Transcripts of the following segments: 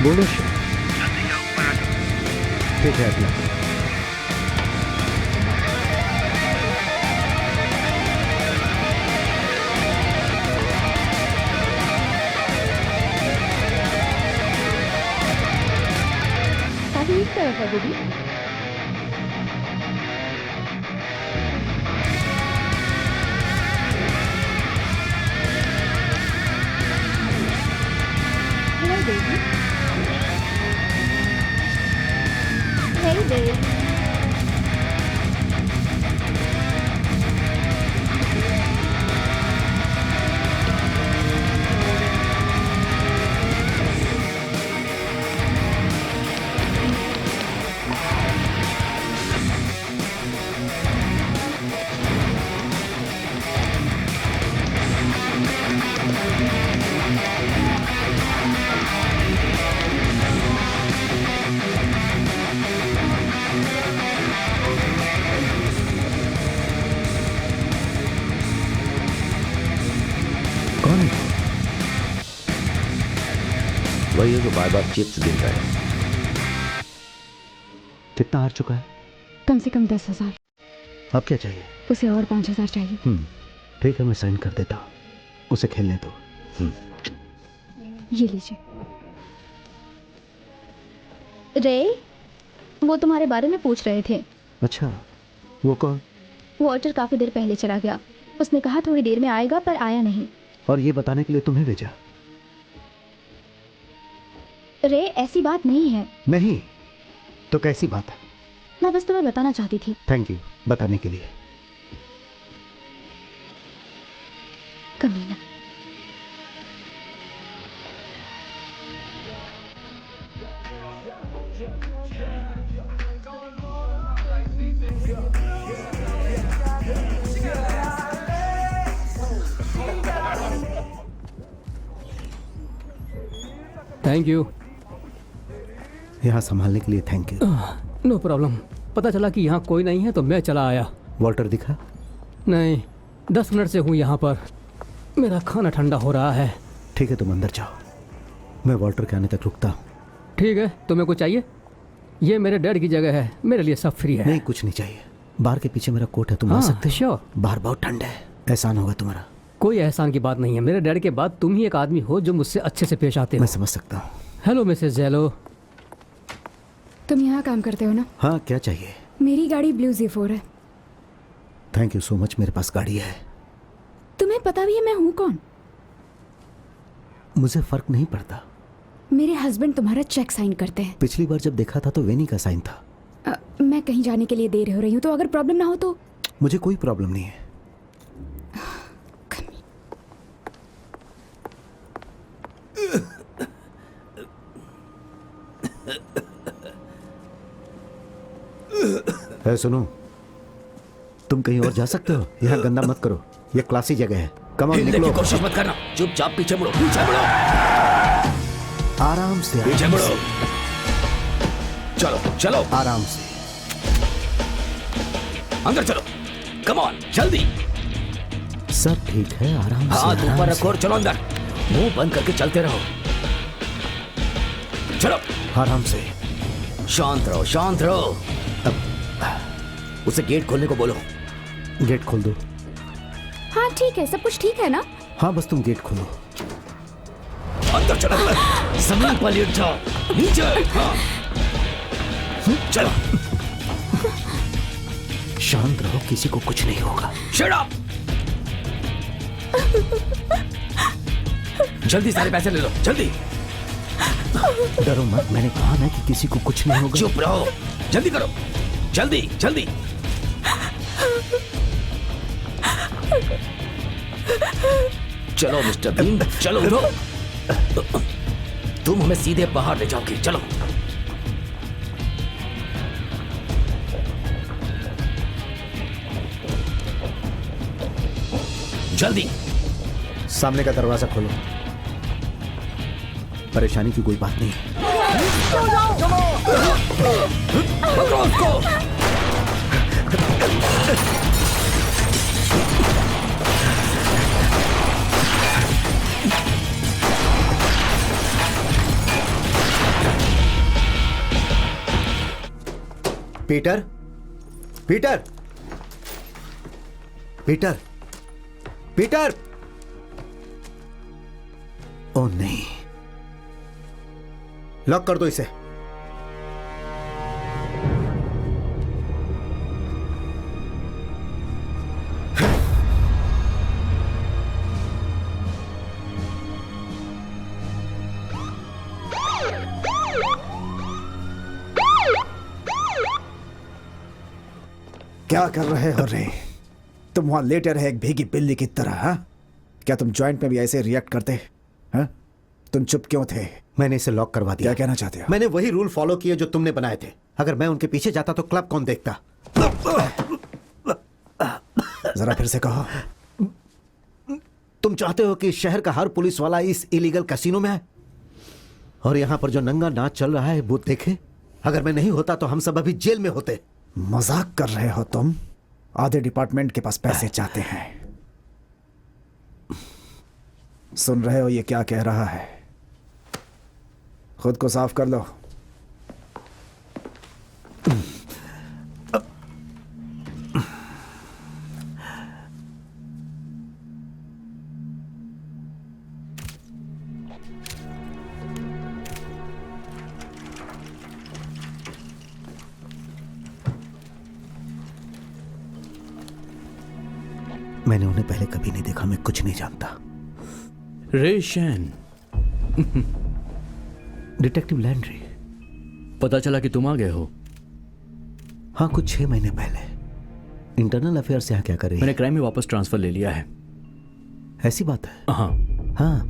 बोलो शिव। ठीक है अगला। काफी इस तरफ है दीदी। Hello, baby. Hey, babe. कौन है? वही है जो बार बार चिप्स गिन रहा है। कितना हार चुका है? कम से कम 10,000। अब क्या चाहिए? उसे और 5,000 चाहिए। ठीक है, मैं साइन कर देता हूँ। उसे खेलने दो। ये लीजिए। रे, वो तुम्हारे बारे में पूछ रहे थे। अच्छा, वो कौन? वॉल्टर काफी देर पहले चला गया। उसने कहा थोड़ी देर में आएगा, पर आया नहीं। और ये बताने के लिए तुम्हें भेजा? रे, ऐसी बात नहीं है। नहीं तो कैसी बात है? मैं बस तुम्हें बताना चाहती थी। थैंक यू बताने के लिए। कमीना। Thank you. यहाँ संभालने के लिए थैंक यू। No problem. पता चला कि यहाँ कोई नहीं है तो मैं चला आया। वॉल्टर दिखा? नहीं, 10 मिनट से हूँ यहाँ पर। मेरा खाना ठंडा हो रहा है। ठीक है, तुम अंदर जाओ, मैं वॉल्टर के आने तक रुकता हूँ। ठीक है, तुम्हें कुछ चाहिए? ये मेरे डैड की जगह है, मेरे लिए सब फ्री है। नहीं, कुछ नहीं चाहिए। बाहर के पीछे मेरा कोट है, तुम आ सकते हो। श्योर। बाहर बहुत ठंड है, एहसान होगा तुम्हारा। कोई एहसान की बात नहीं है। मेरे डैड के बाद तुम ही एक आदमी हो जो मुझसे अच्छे से पेश आते हो। मैं समझ सकता हूँ। Hello Mrs Jello. तुम यहाँ काम करते हो ना? हाँ, क्या चाहिए? मेरी गाड़ी ब्लू Z4 है। थैंक यू सो मच, मेरे पास गाड़ी है। तुम्हें पता भी है मैं हूँ कौन? मुझे फर्क नहीं पड़ता। मेरे हस्बैंड तुम्हारा चेक साइन करते हैं। पिछली बार जब देखा था तो वेनी का साइन था। मैं कहीं जाने के लिए देर हो रही हूँ, तो अगर प्रॉब्लम ना हो तो। मुझे कोई प्रॉब्लम नहीं है। सुनो, तुम कहीं और जा सकते हो, यहाँ गंदा मत करो, ये क्लासी जगह है। कम ऑन, निकलो। कोशिश मत करना, चुपचाप पीछे मुड़ो, पीछे मुड़ो। आराम से, पीछे मुड़ो। चलो चलो, आराम से। अंदर चलो, कम ऑन, जल्दी। सब ठीक है, आराम से। हाथ ऊपर रखो और चलो अंदर। मुंह बंद करके चलते रहो। चलो आराम से। शांत रहो, शांत रहो। उसे गेट खोलने को बोलो। गेट खोल दो। हाँ ठीक है, सब कुछ ठीक है ना? हाँ, बस तुम गेट खोलो। अंदर चलो, जमीन पर लेट जाओ, नीचे। हाँ। चलो। शांत रहो, किसी को कुछ नहीं होगा। Shut up. जल्दी सारे पैसे ले लो, जल्दी। डरो मत, मैंने कहा ना कि किसी को कुछ नहीं होगा। चुप रहो, जल्दी करो, जल्दी जल्दी। चलो मिस्टर बीन, चलो उठो। तुम हमें सीधे बाहर ले जाओगे, चलो। जल्दी। सामने का दरवाजा खोलो। परेशानी की कोई बात नहीं। पकड़ो उसको। Peter, Peter, Peter, Peter. ओ नहीं, लॉक कर दो इसे। क्या कर रहे हो रे? तुम वहां लेटे रहे एक भीगी बिल्ली की तरह, हा? क्या तुम जॉइंट में भी ऐसे रिएक्ट करते? हा? तुम चुप क्यों थे? मैंने इसे लॉक करवा दिया। क्या कहना चाहते हो? मैंने वही रूल फॉलो किए जो तुमने बनाए थे। अगर मैं उनके पीछे जाता तो क्लब कौन देखता? जरा फिर से कहो। तुम चाहते हो कि शहर का हर पुलिस वाला इस इलीगल कैसीनो में है और यहां पर जो नंगा नाच चल रहा है वो देखे? अगर मैं नहीं होता तो हम सब अभी जेल में होते। मजाक कर रहे हो तुम? आधे डिपार्टमेंट के पास पैसे चाहते हैं। सुन रहे हो ये क्या कह रहा है? खुद को साफ कर लो। मैंने उन्हें पहले कभी नहीं देखा, मैं कुछ नहीं जानता। रे शैन, डिटेक्टिव लैंड्री। पता चला कि तुम आ गए हो। हाँ, कुछ 6 महीने पहले। इंटरनल अफेयर्स यहाँ क्या कर रही है? मैंने क्राइम में वापस ट्रांसफर ले लिया है। ऐसी बात है? हाँ। हाँ,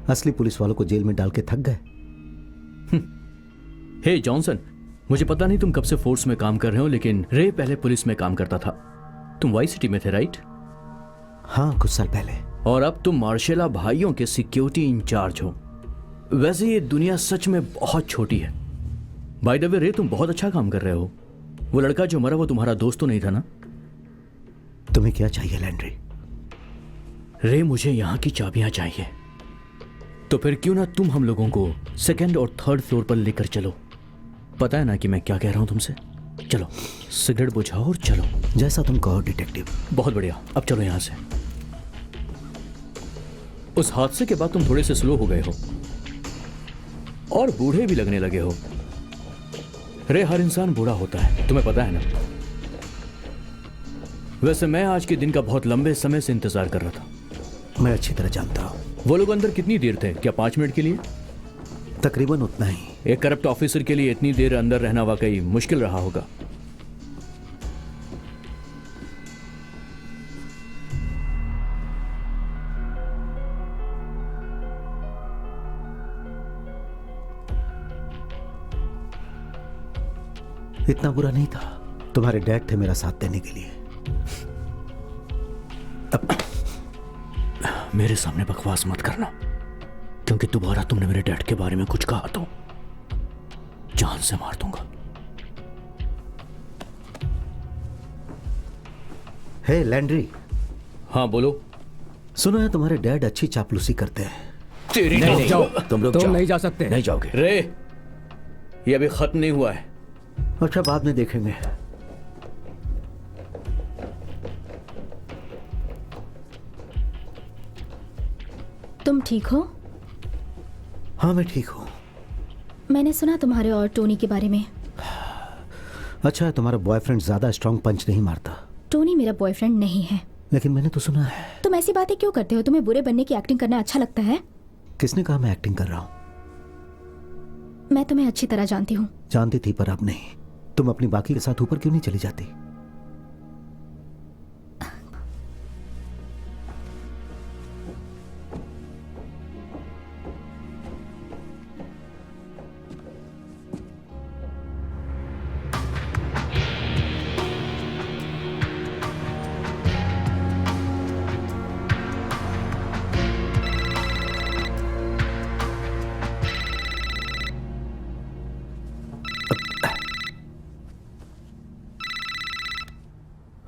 असली पुलिस वालों को जेल में डाल के थक गए। हे जॉनसन, मुझे पता नहीं तुम कब से फोर्स में काम कर रहे हो, लेकिन रे पहले पुलिस में काम करता था। तुम वाई सिटी में थे, राइट? हाँ, कुछ साल पहले। और अब तुम मार्शेला भाइयों के सिक्योरिटी इंचार्ज हो। वैसे ये दुनिया सच में बहुत छोटी है। बाय द वे रे, तुम बहुत अच्छा काम कर रहे हो। वो लड़का जो मरा वो तुम्हारा दोस्त तो नहीं था ना? तुम्हें क्या चाहिए लैंड्री? रे, मुझे यहाँ की चाबियां चाहिए। तो फिर क्यों ना तुम हम लोगों को 2nd और 3rd फ्लोर पर लेकर चलो। पता है ना कि मैं क्या कह रहा हूं तुमसे। चलो, सिगरेट बुझाओ और चलो। जैसा तुम कहो डिटेक्टिव। बहुत बढ़िया, अब चलो यहां से। उस हादसे के बाद तुम थोड़े से स्लो हो गए हो और बूढ़े भी लगने लगे हो। रे, हर इंसान बूढ़ा होता है, तुम्हें पता है ना? वैसे मैं आज के दिन का बहुत लंबे समय से इंतजार कर रहा था। मैं अच्छी तरह जानता हूं। वो लोग अंदर कितनी देर थे? क्या 5 मिनट के लिए? तकरीबन उतना ही। एक करप्ट ऑफिसर के लिए इतनी देर अंदर रहना वाकई मुश्किल रहा होगा। इतना बुरा नहीं था। तुम्हारे डैड थे मेरा साथ देने के लिए। मेरे सामने बकवास मत करना, क्योंकि दोबारा तुमने मेरे डैड के बारे में कुछ कहा तो जान से मार दूंगा। हे लैंड्री। हाँ बोलो। सुना है तुम्हारे डैड अच्छी चापलूसी करते हैं। तेरी नहीं, जाओ। तुम लोग तुम जाओ। नहीं जा सकते। नहीं जाओगे। रे, ये अभी खत्म नहीं हुआ है। अच्छा, बाद में देखेंगे। तुम ठीक हो? हाँ, मैं ठीक हूँ। मैंने सुना तुम्हारे और टोनी के बारे में। अच्छा, तुम्हारा बॉयफ्रेंड ज्यादा स्ट्रॉन्ग पंच नहीं मारता। टोनी मेरा बॉयफ्रेंड नहीं है। लेकिन मैंने तो सुना है। तुम ऐसी बातें क्यों करते हो? तुम्हें बुरे बनने की एक्टिंग करना अच्छा लगता है? किसने कहा मैं एक्टिंग कर रहा हूँ? मैं तुम्हें अच्छी तरह जानती हूँ। जानती थी, पर अब नहीं। तुम अपनी बाकी के साथ ऊपर क्यों नहीं चली जाती?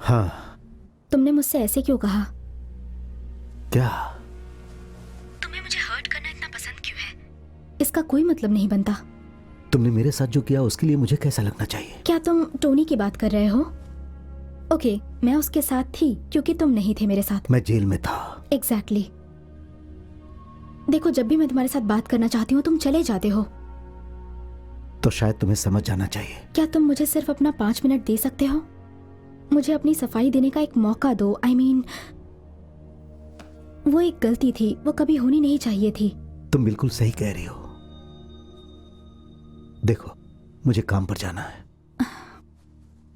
हाँ। तुमने मुझसे ऐसे क्यों कहा? क्या? तुम्हें मुझे हर्ट करना इतना पसंद क्यों है? इसका कोई मतलब नहीं बनता। तुमने मेरे साथ जो किया उसके लिए मुझे कैसा लगना चाहिए? क्या तुम टोनी की बात कर रहे हो? ओके, मैं उसके साथ थी क्योंकि तुम नहीं थे मेरे साथ। मैं जेल में था। एग्जैक्टली। देखो, जब भी मैं तुम्हारे साथ बात करना चाहती हूँ तुम चले जाते हो। तो शायद तुम्हें समझ जाना चाहिए। क्या तुम मुझे सिर्फ अपना 5 मिनट दे सकते हो? मुझे अपनी सफाई देने का एक मौका दो। I mean, वो एक गलती थी, वो कभी होनी नहीं चाहिए थी। तुम बिल्कुल सही कह रही हो। देखो, मुझे काम पर जाना है।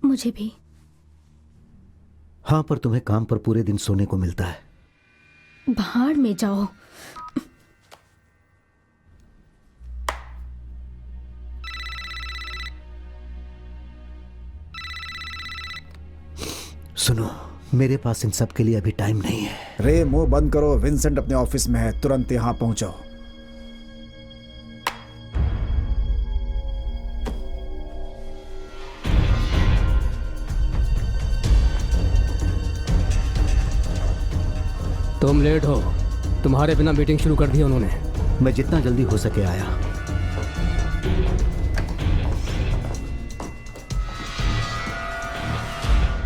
मुझे भी। हाँ, पर तुम्हें काम पर पूरे दिन सोने को मिलता है। भाड़ में जाओ। सुनो, मेरे पास इन सब के लिए अभी टाइम नहीं है। रे, मुंह बंद करो। विंसेंट अपने ऑफिस में है, तुरंत यहां पहुंचो। तुम लेट हो। तुम्हारे बिना मीटिंग शुरू कर दी उन्होंने। मैं जितना जल्दी हो सके आया।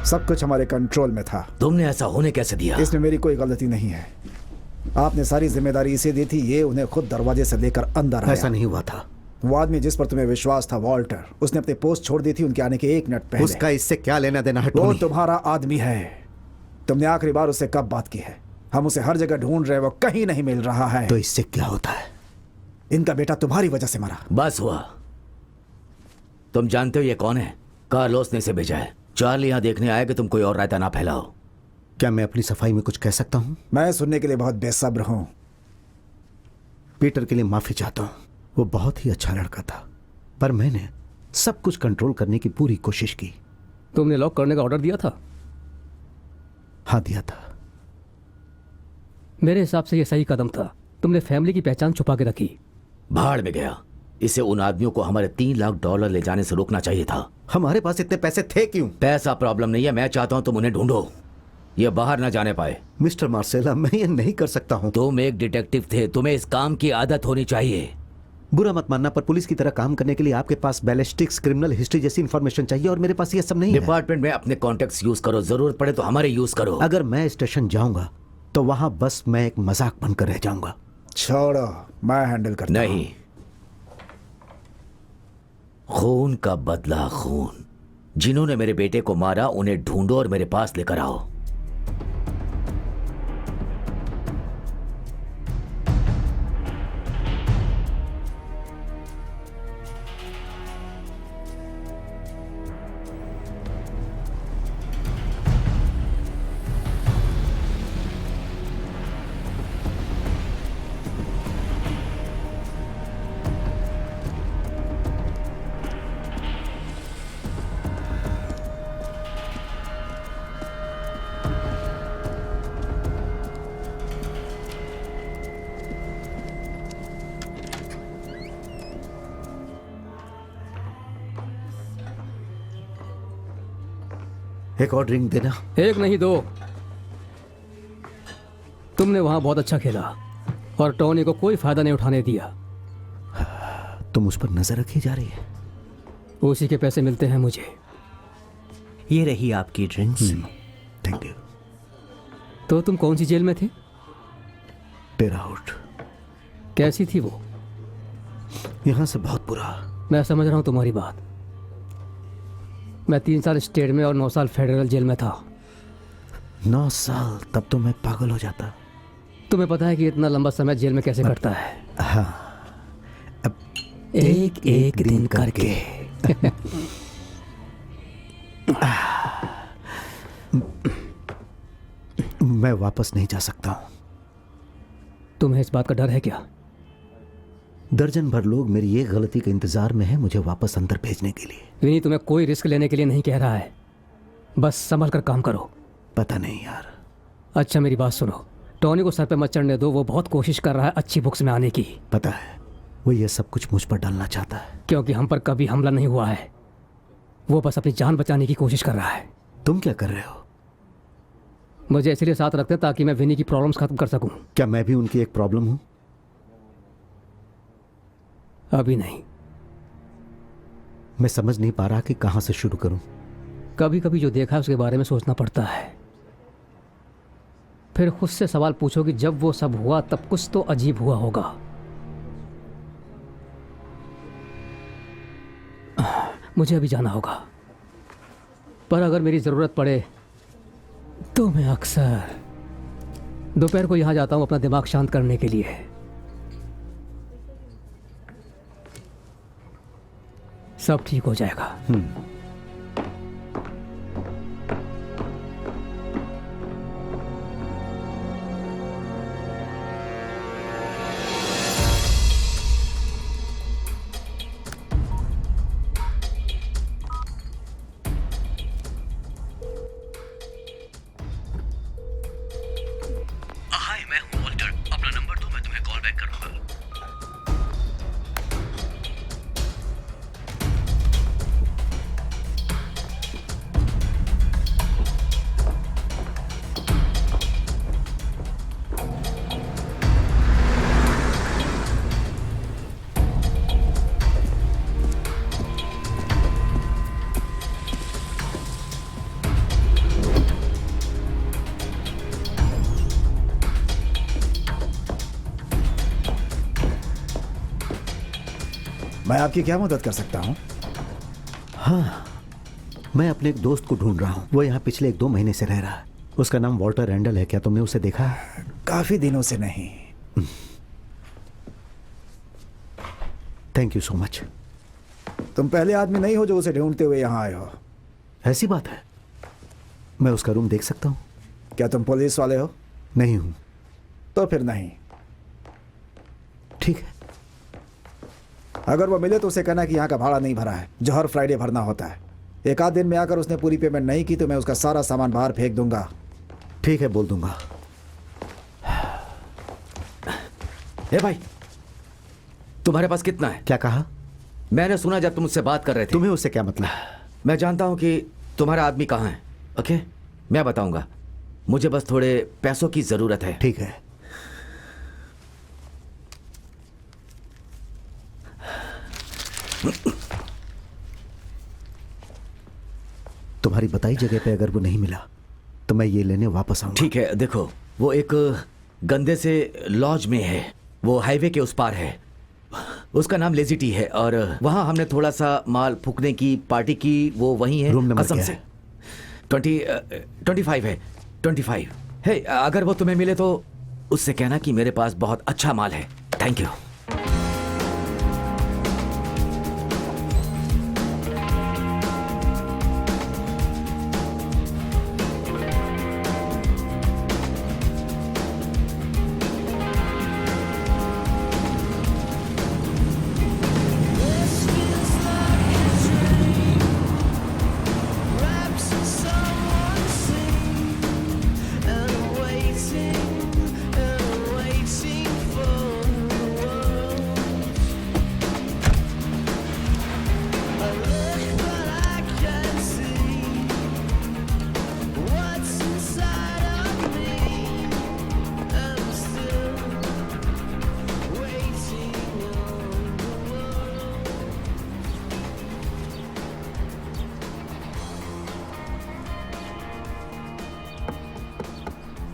सब कुछ हमारे कंट्रोल में था। तुमने ऐसा होने कैसे दिया? इसमें मेरी कोई गलती नहीं है। आपने सारी जिम्मेदारी इसे दी थी। ये उन्हें खुद दरवाजे से लेकर अंदर आया। ऐसा नहीं हुआ था। वो आदमी जिस पर तुम्हें विश्वास था, वॉल्टर, उसने अपनी पोस्ट छोड़ दी थी उनके आने के 1 मिनट पहले। उसका इससे क्या लेना देना है वो टोनी? तुम्हारा आदमी है। तुमने आखिरी बार उससे कब बात की है? हम उसे हर जगह ढूंढ रहे, वो कहीं नहीं मिल रहा है। तो इससे क्या होता है? इनका बेटा तुम्हारी वजह से मरा। बस हुआ। तुम जानते हो ये कौन है? कार्लोस ने इसे भेजा है। चार्ली यहाँ देखने आया कि तुम कोई और रायता ना फैलाओ। क्या मैं अपनी सफाई में कुछ कह सकता हूँ? मैं सुनने के लिए बहुत बेसब्र हूं। पीटर के लिए माफी चाहता हूँ। वो बहुत ही अच्छा लड़का था, पर मैंने सब कुछ कंट्रोल करने की पूरी कोशिश की। तुमने लॉक करने का ऑर्डर दिया था? हाँ, दिया था। मेरे हिसाब से यह सही कदम था। तुमने फैमिली की पहचान छुपा के रखी। भाड़ में गया। इसे उन आदमियों को हमारे $3 लाख ले जाने से रोकना चाहिए था। हमारे पास इतने पैसे थे क्यों? पैसा प्रॉब्लम नहीं है। मैं चाहता हूं तुम उन्हें ढूंढो, ये बाहर ना जाने पाए। मिस्टर मार्सेला, मैं ये नहीं कर सकता हूँ। तुम एक डिटेक्टिव थे, तुम्हें इस काम की आदत होनी चाहिए। बुरा मत मानना, पर पुलिस की तरह काम करने के लिए आपके पास बैलिस्टिक्स, क्रिमिनल हिस्ट्री जैसी इंफॉर्मेशन चाहिए, और मेरे पास ये सब नहीं है। डिपार्टमेंट में अपने कॉन्टेक्ट्स यूज करो, जरूरत पड़े तो हमारे यूज करो। अगर मैं स्टेशन जाऊंगा तो वहां बस मैं एक मजाक बनकर रह जाऊंगा। छोड़ो, मैं हैंडल करता हूं। नहीं, खून का बदला खून। जिन्होंने मेरे बेटे को मारा उन्हें ढूंढो और मेरे पास लेकर आओ। एक और ड्रिंक देना। एक नहीं, 2। तुमने वहां बहुत अच्छा खेला और टोनी को कोई फायदा नहीं उठाने दिया। तुम उस पर नजर रखी जा रही है। उसी के पैसे मिलते हैं मुझे। ये रही आपकी ड्रिंक्स। Thank you. तो तुम कौन सी जेल में थे? पेराउट। कैसी थी वो? यहां से बहुत बुरा। मैं समझ रहा हूं तुम्हारी बात। मैं 3 साल स्टेट में और 9 साल फेडरल जेल में था। 9 साल? तब तो मैं पागल हो जाता। तुम्हें पता है कि इतना लंबा समय जेल में कैसे कटता है? हाँ, अब एक एक दिन करके। मैं वापस नहीं जा सकता हूं। तुम्हें इस बात का डर है क्या? दर्जन भर लोग मेरी एक गलती के इंतजार में हैं मुझे वापस अंदर भेजने के लिए। विनी तुम्हें कोई रिस्क लेने के लिए नहीं कह रहा है। बस संभल कर काम करो। पता नहीं यार। अच्छा, मेरी बात सुनो। टॉनी को सर पे मत चढ़ने दो। वो बहुत कोशिश कर रहा है अच्छी बुक्स में आने की। पता है, वो ये सब कुछ मुझ पर डालना चाहता है। क्योंकि हम पर कभी हमला नहीं हुआ है। वो बस अपनी जान बचाने की कोशिश कर रहा है। तुम क्या कर रहे हो? मुझे इसलिए साथ रखते हैं ताकि मैं विनी की प्रॉब्लम्स खत्म कर सकूं। क्या मैं भी उनकी एक प्रॉब्लम हूं? अभी नहीं, मैं समझ नहीं पा रहा कि कहां से शुरू करूं। कभी कभी जो देखा है उसके बारे में सोचना पड़ता है। फिर खुद से सवाल पूछो कि जब वो सब हुआ तब कुछ तो अजीब हुआ होगा। मुझे अभी जाना होगा, पर अगर मेरी ज़रूरत पड़े तो मैं अक्सर दोपहर को यहाँ जाता हूँ अपना दिमाग शांत करने के लिए। सब ठीक हो जाएगा। हाय, मैं हूँ वॉल्टर। अपना नंबर दो, मैं तुम्हें कॉल बैक करूंगा। मैं आपकी क्या मदद कर सकता हूँ? मैं अपने एक दोस्त को ढूंढ रहा हूं। वो यहाँ पिछले 1-2 महीने से रह रहा है। उसका नाम वॉल्टर रैंडल है। क्या तुमने उसे देखा है? काफी दिनों से नहीं। Thank you so much. तुम पहले आदमी नहीं हो जो उसे ढूंढते हुए यहाँ आए हो। ऐसी बात है। मैं उसका रूम देख सकता हूँ? क्या तुम पुलिस वाले हो? नहीं हूं। तो फिर नहीं। ठीक है। अगर वो मिले तो उसे कहना कि यहाँ का भाड़ा नहीं भरा है, जो हर फ्राइडे भरना होता है। एक आध दिन में आकर उसने पूरी पेमेंट नहीं की तो मैं उसका सारा सामान बाहर फेंक दूंगा। ठीक है, बोल दूंगा। ए भाई, तुम्हारे पास कितना है? क्या कहा? मैंने सुना जब तुम उससे बात कर रहे थे। तुम्हें उससे क्या मतलब? मैं जानता हूं कि तुम्हारा आदमी कहाँ है। ओके, मैं बताऊंगा। मुझे बस थोड़े पैसों की जरूरत है। ठीक है। तुम्हारी बताई जगह पे अगर वो नहीं मिला तो मैं ये लेने वापस आऊंगा। ठीक है, देखो वो एक गंदे से लॉज में है। वो हाईवे के उस पार है। उसका नाम लेजी टी है और वहां हमने थोड़ा सा माल फूकने की पार्टी की। वो वही है। रूम नंबर कसम क्या से है? 25 है। 25 है। अगर वो तुम्हें मिले तो उससे कहना कि मेरे पास बहुत अच्छा माल है। Thank you.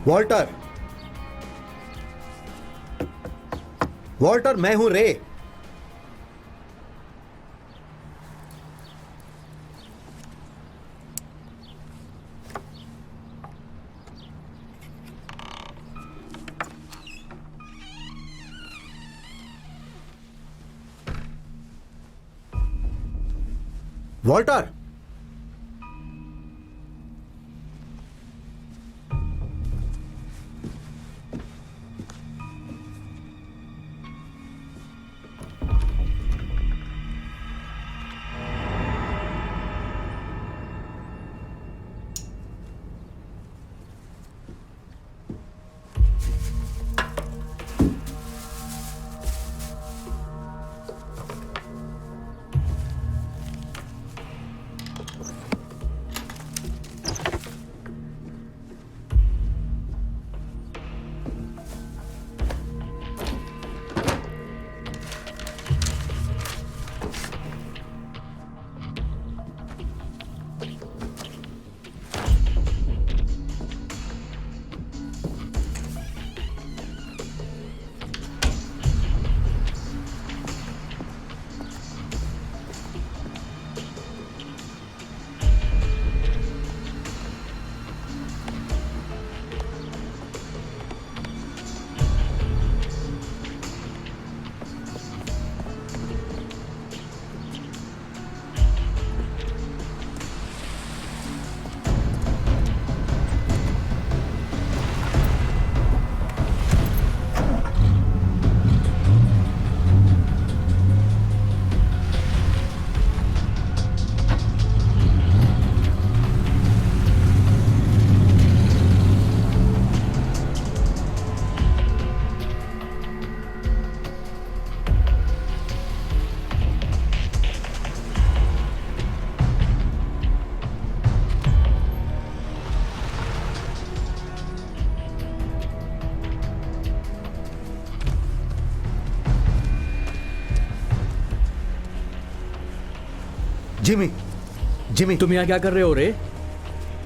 वॉल्टर, वॉल्टर, मैं हूं रे। वॉल्टर, जिमी, जिमी, तुम यहाँ क्या कर रहे हो रे?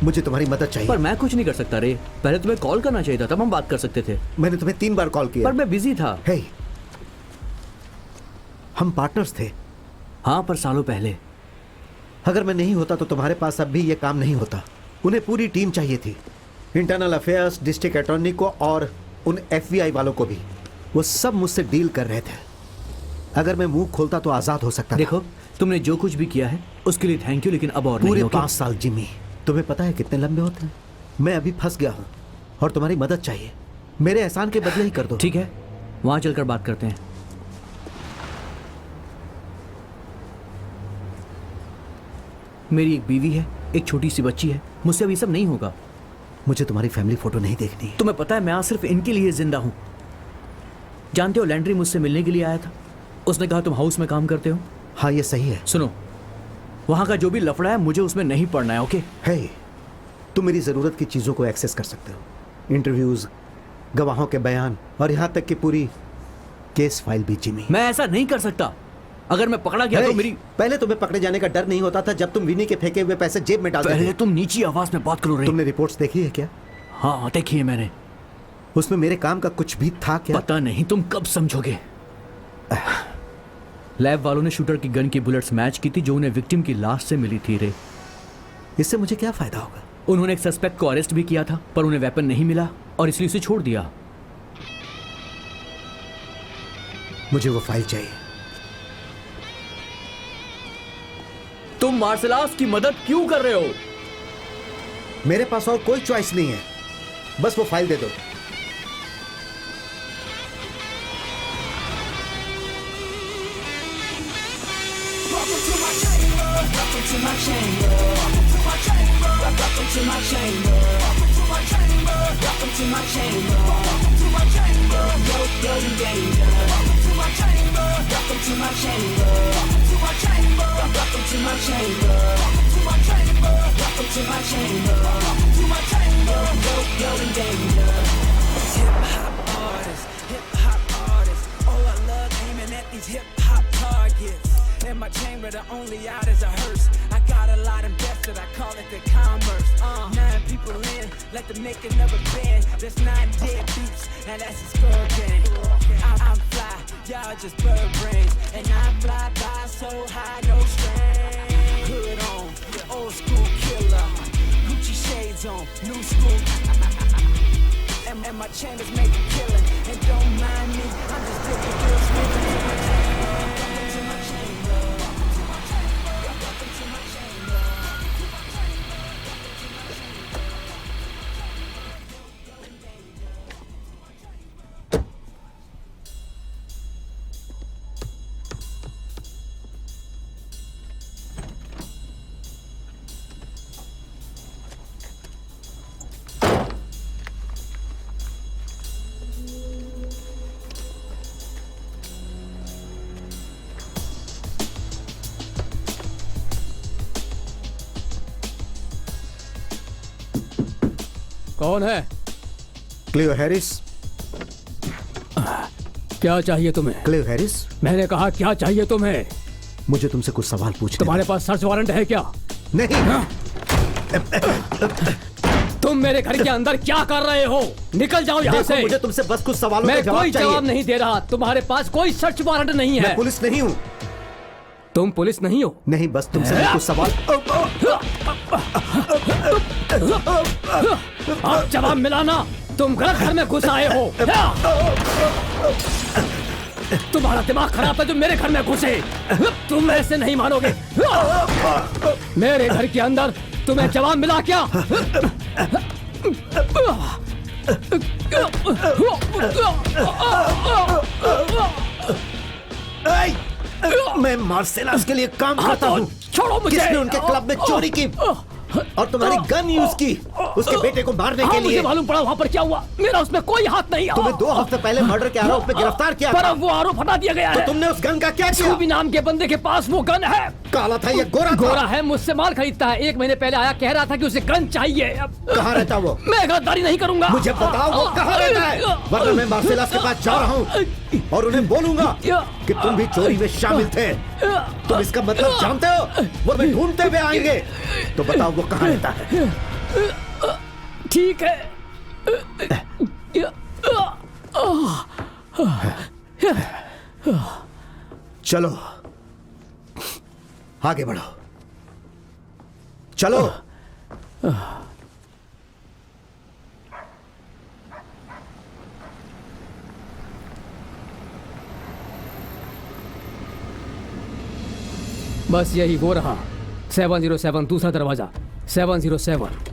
मुझे तुम्हारी मदद चाहिए। पर मैं कुछ नहीं कर सकता रे। पहले तुम्हें कॉल करना चाहिए था, तब हम बात कर सकते थे। मैंने तुम्हें 3 बार कॉल किया। पर मैं बिजी था। हे, हम पार्टनर्स थे। हाँ, पर सालों पहले। अगर मैं नहीं होता तो तुम्हारे पास अब भी ये काम नहीं होता। उन्हें पूरी टीम चाहिए थी, इंटरनल अफेयर्स, डिस्ट्रिक्ट अटॉर्नी को और उन FBI वालों को भी। वो सब मुझसे डील कर रहे थे। अगर मैं मुंह खोलता तो आजाद हो सकता था। देखो, तुमने जो कुछ भी किया है उसके लिए थैंक यू, लेकिन अब और पूरे नहीं, ओके? 5 साल जिमी, तुम्हें पता है कितने लंबे होते हैं? मैं अभी फंस गया हूं और तुम्हारी मदद चाहिए। मेरे एहसान के बदले ही कर दो। ठीक है, वहां चलकर बात करते हैं। मेरी एक बीवी है, एक छोटी सी बच्ची है। मुझसे अब ये सब नहीं होगा। मुझे तुम्हारी फैमिली फोटो नहीं देखनी। तुम्हें पता है, मैं आज सिर्फ इनके लिए जिंदा हूं। जानते हो, लैंड्री मुझसे मिलने के लिए आया था। उसने कहा तुम हाउस में काम करते हो। हाँ, ये सही है। सुनो, वहां का जो भी लफड़ा है मुझे उसमें नहीं पड़ना है, ओके? है, तुम मेरी जरूरत की चीजों को एक्सेस कर सकते हो। इंटरव्यूज, गवाहों के बयान और यहां तक कि पूरी केस फाइल भी जिमी। मैं ऐसा नहीं कर सकता। अगर मैं पकड़ा गया तो मेरी... पहले तुम्हें पकड़े जाने का डर नहीं होता था जब तुम विनी के फेंके हुए पैसे जेब में डालते पहले थे। तुम नीची आवाज में बात करो रे। तुमने रिपोर्ट्स देखी है क्या? हाँ, देखी है मैंने। उसमें मेरे काम का कुछ भी था क्या? पता नहीं, तुम कब समझोगे। लैब वालों ने शूटर की गन की बुलेट्स मैच की थी जो उन्हें विक्टिम की लाश से मिली थी रे। इससे मुझे क्या फायदा होगा? उन्होंने एक सस्पेक्ट को अरेस्ट भी किया था, पर उन्हें वेपन नहीं मिला और इसलिए उसे छोड़ दिया। मुझे वो फाइल चाहिए। तुम मार्सेलास की मदद क्यों कर रहे हो? मेरे पास और कोई चॉइस नहीं है, बस वो फाइल दे दो। In my chamber, the only out is a hearse. I got a lot invested, I call it the commerce. 9 people in, let them make another band. There's 9 dead beats, and that's a skull gang. I'm fly, y'all just bird brains. And I fly by so high, no strain. Hood on, old school killer. Gucci shades on, new school. And my chambers make a killing. And don't mind me, I'm just digging girls with welcome to my chamber. Welcome to my chamber. कौन है? Cleo Harris. क्या चाहिए तुम्हें? Clio Harris, मैंने कहा क्या चाहिए तुम्हें? मुझे तुमसे कुछ सवाल पूछने तुम्हारे पास सर्च वारंट है क्या? नहीं। तुम मेरे घर के अंदर क्या कर रहे हो? निकल जाओ यहाँ से। मुझे तुमसे बस कुछ सवालों मैं का जवाब कोई चाहिए। जवाब नहीं दे रहा। तुम्हारे पास कोई सर्च वारंट नहीं है। मैं पुलिस नहीं हूँ। तुम पुलिस नहीं हो? नहीं, बस तुमसे मैं कुछ सवाल। अब जवाब मिलाना। तुम गलत घर में घुस आए हो। तुम्हारा दिमाग खराब है जो मेरे घर में घुसे। तुम ऐसे नहीं मानोगे। मेरे घर के अंदर तुम्हें जवाब मिला क्या? मैं मार्सेलास के लिए काम करता हूँ। छोड़ो मुझे। किसने उनके क्लब में चोरी की और तुम्हारी गन यूज की उसके बेटे को मारने के लिए? मुझे मालूम पड़ा वहाँ पर क्या हुआ। मेरा उसमें कोई हाथ नहीं। तुम्हें 2 हफ्ते पहले मर्डर के आरोप में गिरफ्तार किया पर था। अब वो आरोप हटा दिया गया है। तो तुमने उस गन का क्या किया? स्कूबी नाम के बंदे के पास वो गन है। काला था या गोरा था? गोरा है, मुझसे माल खरीदता है। 1 महीने पहले आया, कह रहा था कि उसे गन चाहिए। कहाँ रहता वो? मैं गद्दारी नहीं करूंगा। मुझे बताओ वो कहाँ रहता है, वरना मैं मार्सेलास के पास जा रहा हूँ। और उन्हें बोलूंगा कि तुम भी चोरी में शामिल थे। तुम इसका मतलब जानते हो? वो तुम्हें ढूंढते हुए आएंगे। तो बताओ वो कहाँ रहता है? ठीक है। चलो आगे बढ़ो, चलो। बस यही वो रहा 707, दूसरा दरवाजा 707।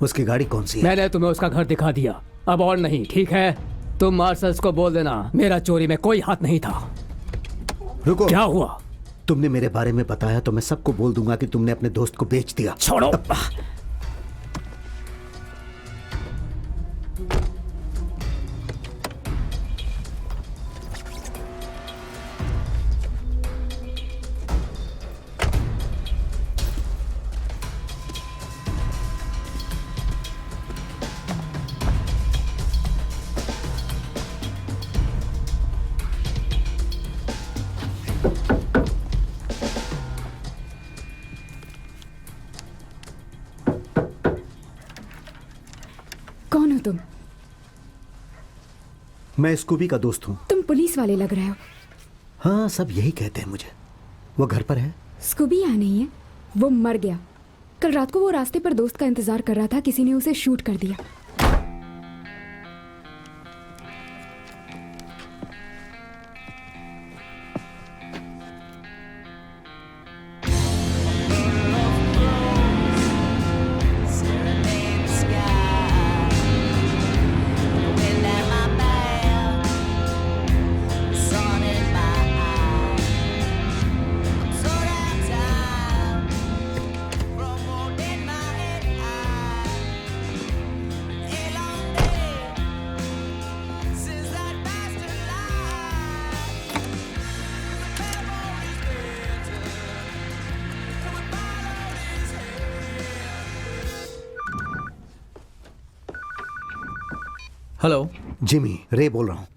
उसकी गाड़ी कौन सी है? मैंने तुम्हें उसका घर दिखा दिया, अब और नहीं, ठीक है? तुम मार्शल्स को बोल देना मेरा चोरी में कोई हाथ नहीं था। रुको। क्या हुआ? तुमने मेरे बारे में बताया तो मैं सबको बोल दूंगा कि तुमने अपने दोस्त को बेच दिया। छोड़ो। कौन हो तुम? मैं स्कूबी का दोस्त हूँ। तुम पुलिस वाले लग रहे हो। हाँ, सब यही कहते हैं मुझे। वो घर पर है? स्कूबी यहाँ नहीं है, वो मर गया। कल रात को वो रास्ते पर दोस्त का इंतजार कर रहा था, किसी ने उसे शूट कर दिया। हेलो जिमी, रे बोल रहा हूँ।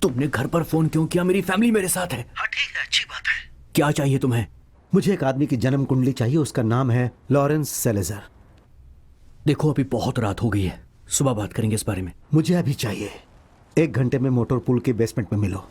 तुमने घर पर फोन क्यों किया? मेरी फैमिली मेरे साथ है। हाँ ठीक है, अच्छी बात है। क्या चाहिए तुम्हें? मुझे एक आदमी की जन्म कुंडली चाहिए। उसका नाम है लॉरेंस सेलेजर। देखो अभी बहुत रात हो गई है, सुबह बात करेंगे इस बारे में। मुझे अभी चाहिए। 1 घंटे में मोटर पूल के बेसमेंट में मिलो।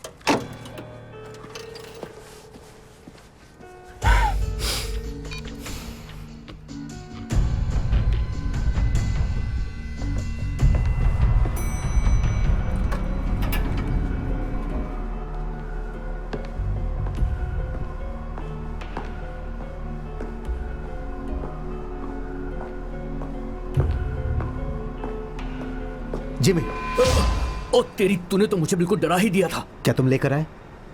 जिमी। ओ तेरी, तूने तो मुझे बिल्कुल डरा ही दिया था। क्या तुम लेकर आए?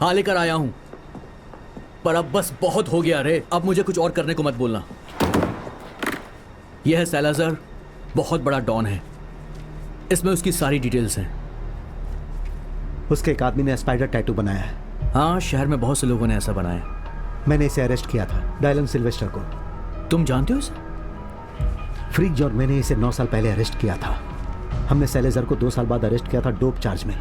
हाँ लेकर आया हूं, पर अब बस बहुत हो गया रे। अब मुझे कुछ और करने को मत बोलना। यह है सैलाजर, बहुत बड़ा डॉन है। इसमें उसकी सारी डिटेल्स हैं। उसके एक आदमी ने स्पाइडर टैटू बनाया है। हाँ, शहर में बहुत से लोगों ने ऐसा बनाया। मैंने इसे अरेस्ट किया था, डायलन सिल्वेस्टर को। तुम जानते हो इसे? फ्रिज और मैंने इसे 9 साल पहले अरेस्ट किया था। हमने सेलेजर को 2 साल बाद अरेस्ट किया था डोप चार्ज में।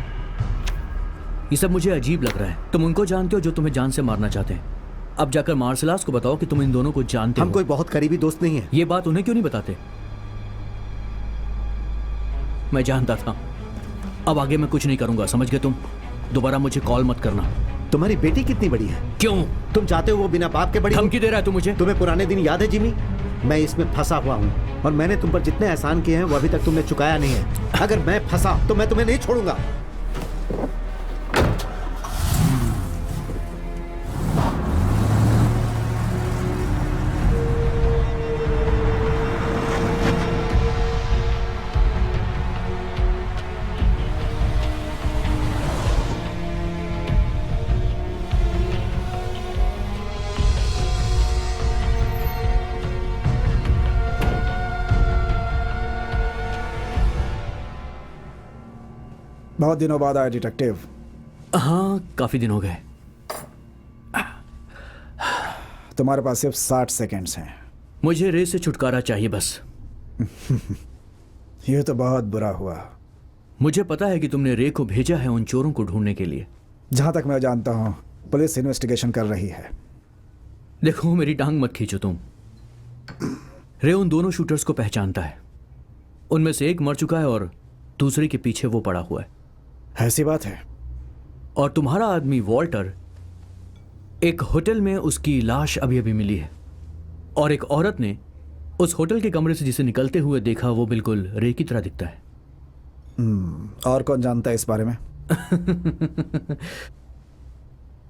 ये सब मुझे अजीब लग रहा है। तुम उनको जानते हो जो तुम्हें जान से मारना चाहते हैं। अब जाकर मार्शलास को बताओ कि तुम इन दोनों को जानते हो। हम कोई बहुत करीबी दोस्त नहीं है। ये बात उन्हें क्यों नहीं बताते? मैं जानता था। अब आगे मैं कुछ नहीं करूंगा, समझ गए तुम? दोबारा मुझे कॉल मत करना। तुम्हारी बेटी कितनी बड़ी है? क्यों? तुम चाहते हो वो बिना बाप के बड़ी हो? धमकी दे रहा है तू मुझे? तुम्हें पुराने दिन याद है जिमी? मैं इसमें फंसा हुआ हूँ और मैंने तुम पर जितने एहसान किए हैं वो अभी तक तुमने चुकाया नहीं है। अगर मैं फंसा तो मैं तुम्हें नहीं छोड़ूंगा। बहुत दिनों बाद आए डिटेक्टिव। हाँ, काफी दिन हो गए। तुम्हारे पास सिर्फ 60 सेकेंड्स हैं। मुझे रे से छुटकारा चाहिए बस। यह तो बहुत बुरा हुआ। मुझे पता है कि तुमने रे को भेजा है उन चोरों को ढूंढने के लिए। जहां तक मैं जानता हूं पुलिस इन्वेस्टिगेशन कर रही है। देखो मेरी टांग मत खींचो तुम। रे उन दोनों शूटर्स को पहचानता है। उनमें से एक मर चुका है और दूसरे के पीछे वो पड़ा हुआ है। ऐसी बात है? और तुम्हारा आदमी वॉल्टर, एक होटल में उसकी लाश अभी अभी मिली है और एक औरत ने उस होटल के कमरे से जिसे निकलते हुए देखा वो बिल्कुल रे की तरह दिखता है। और कौन जानता है इस बारे में?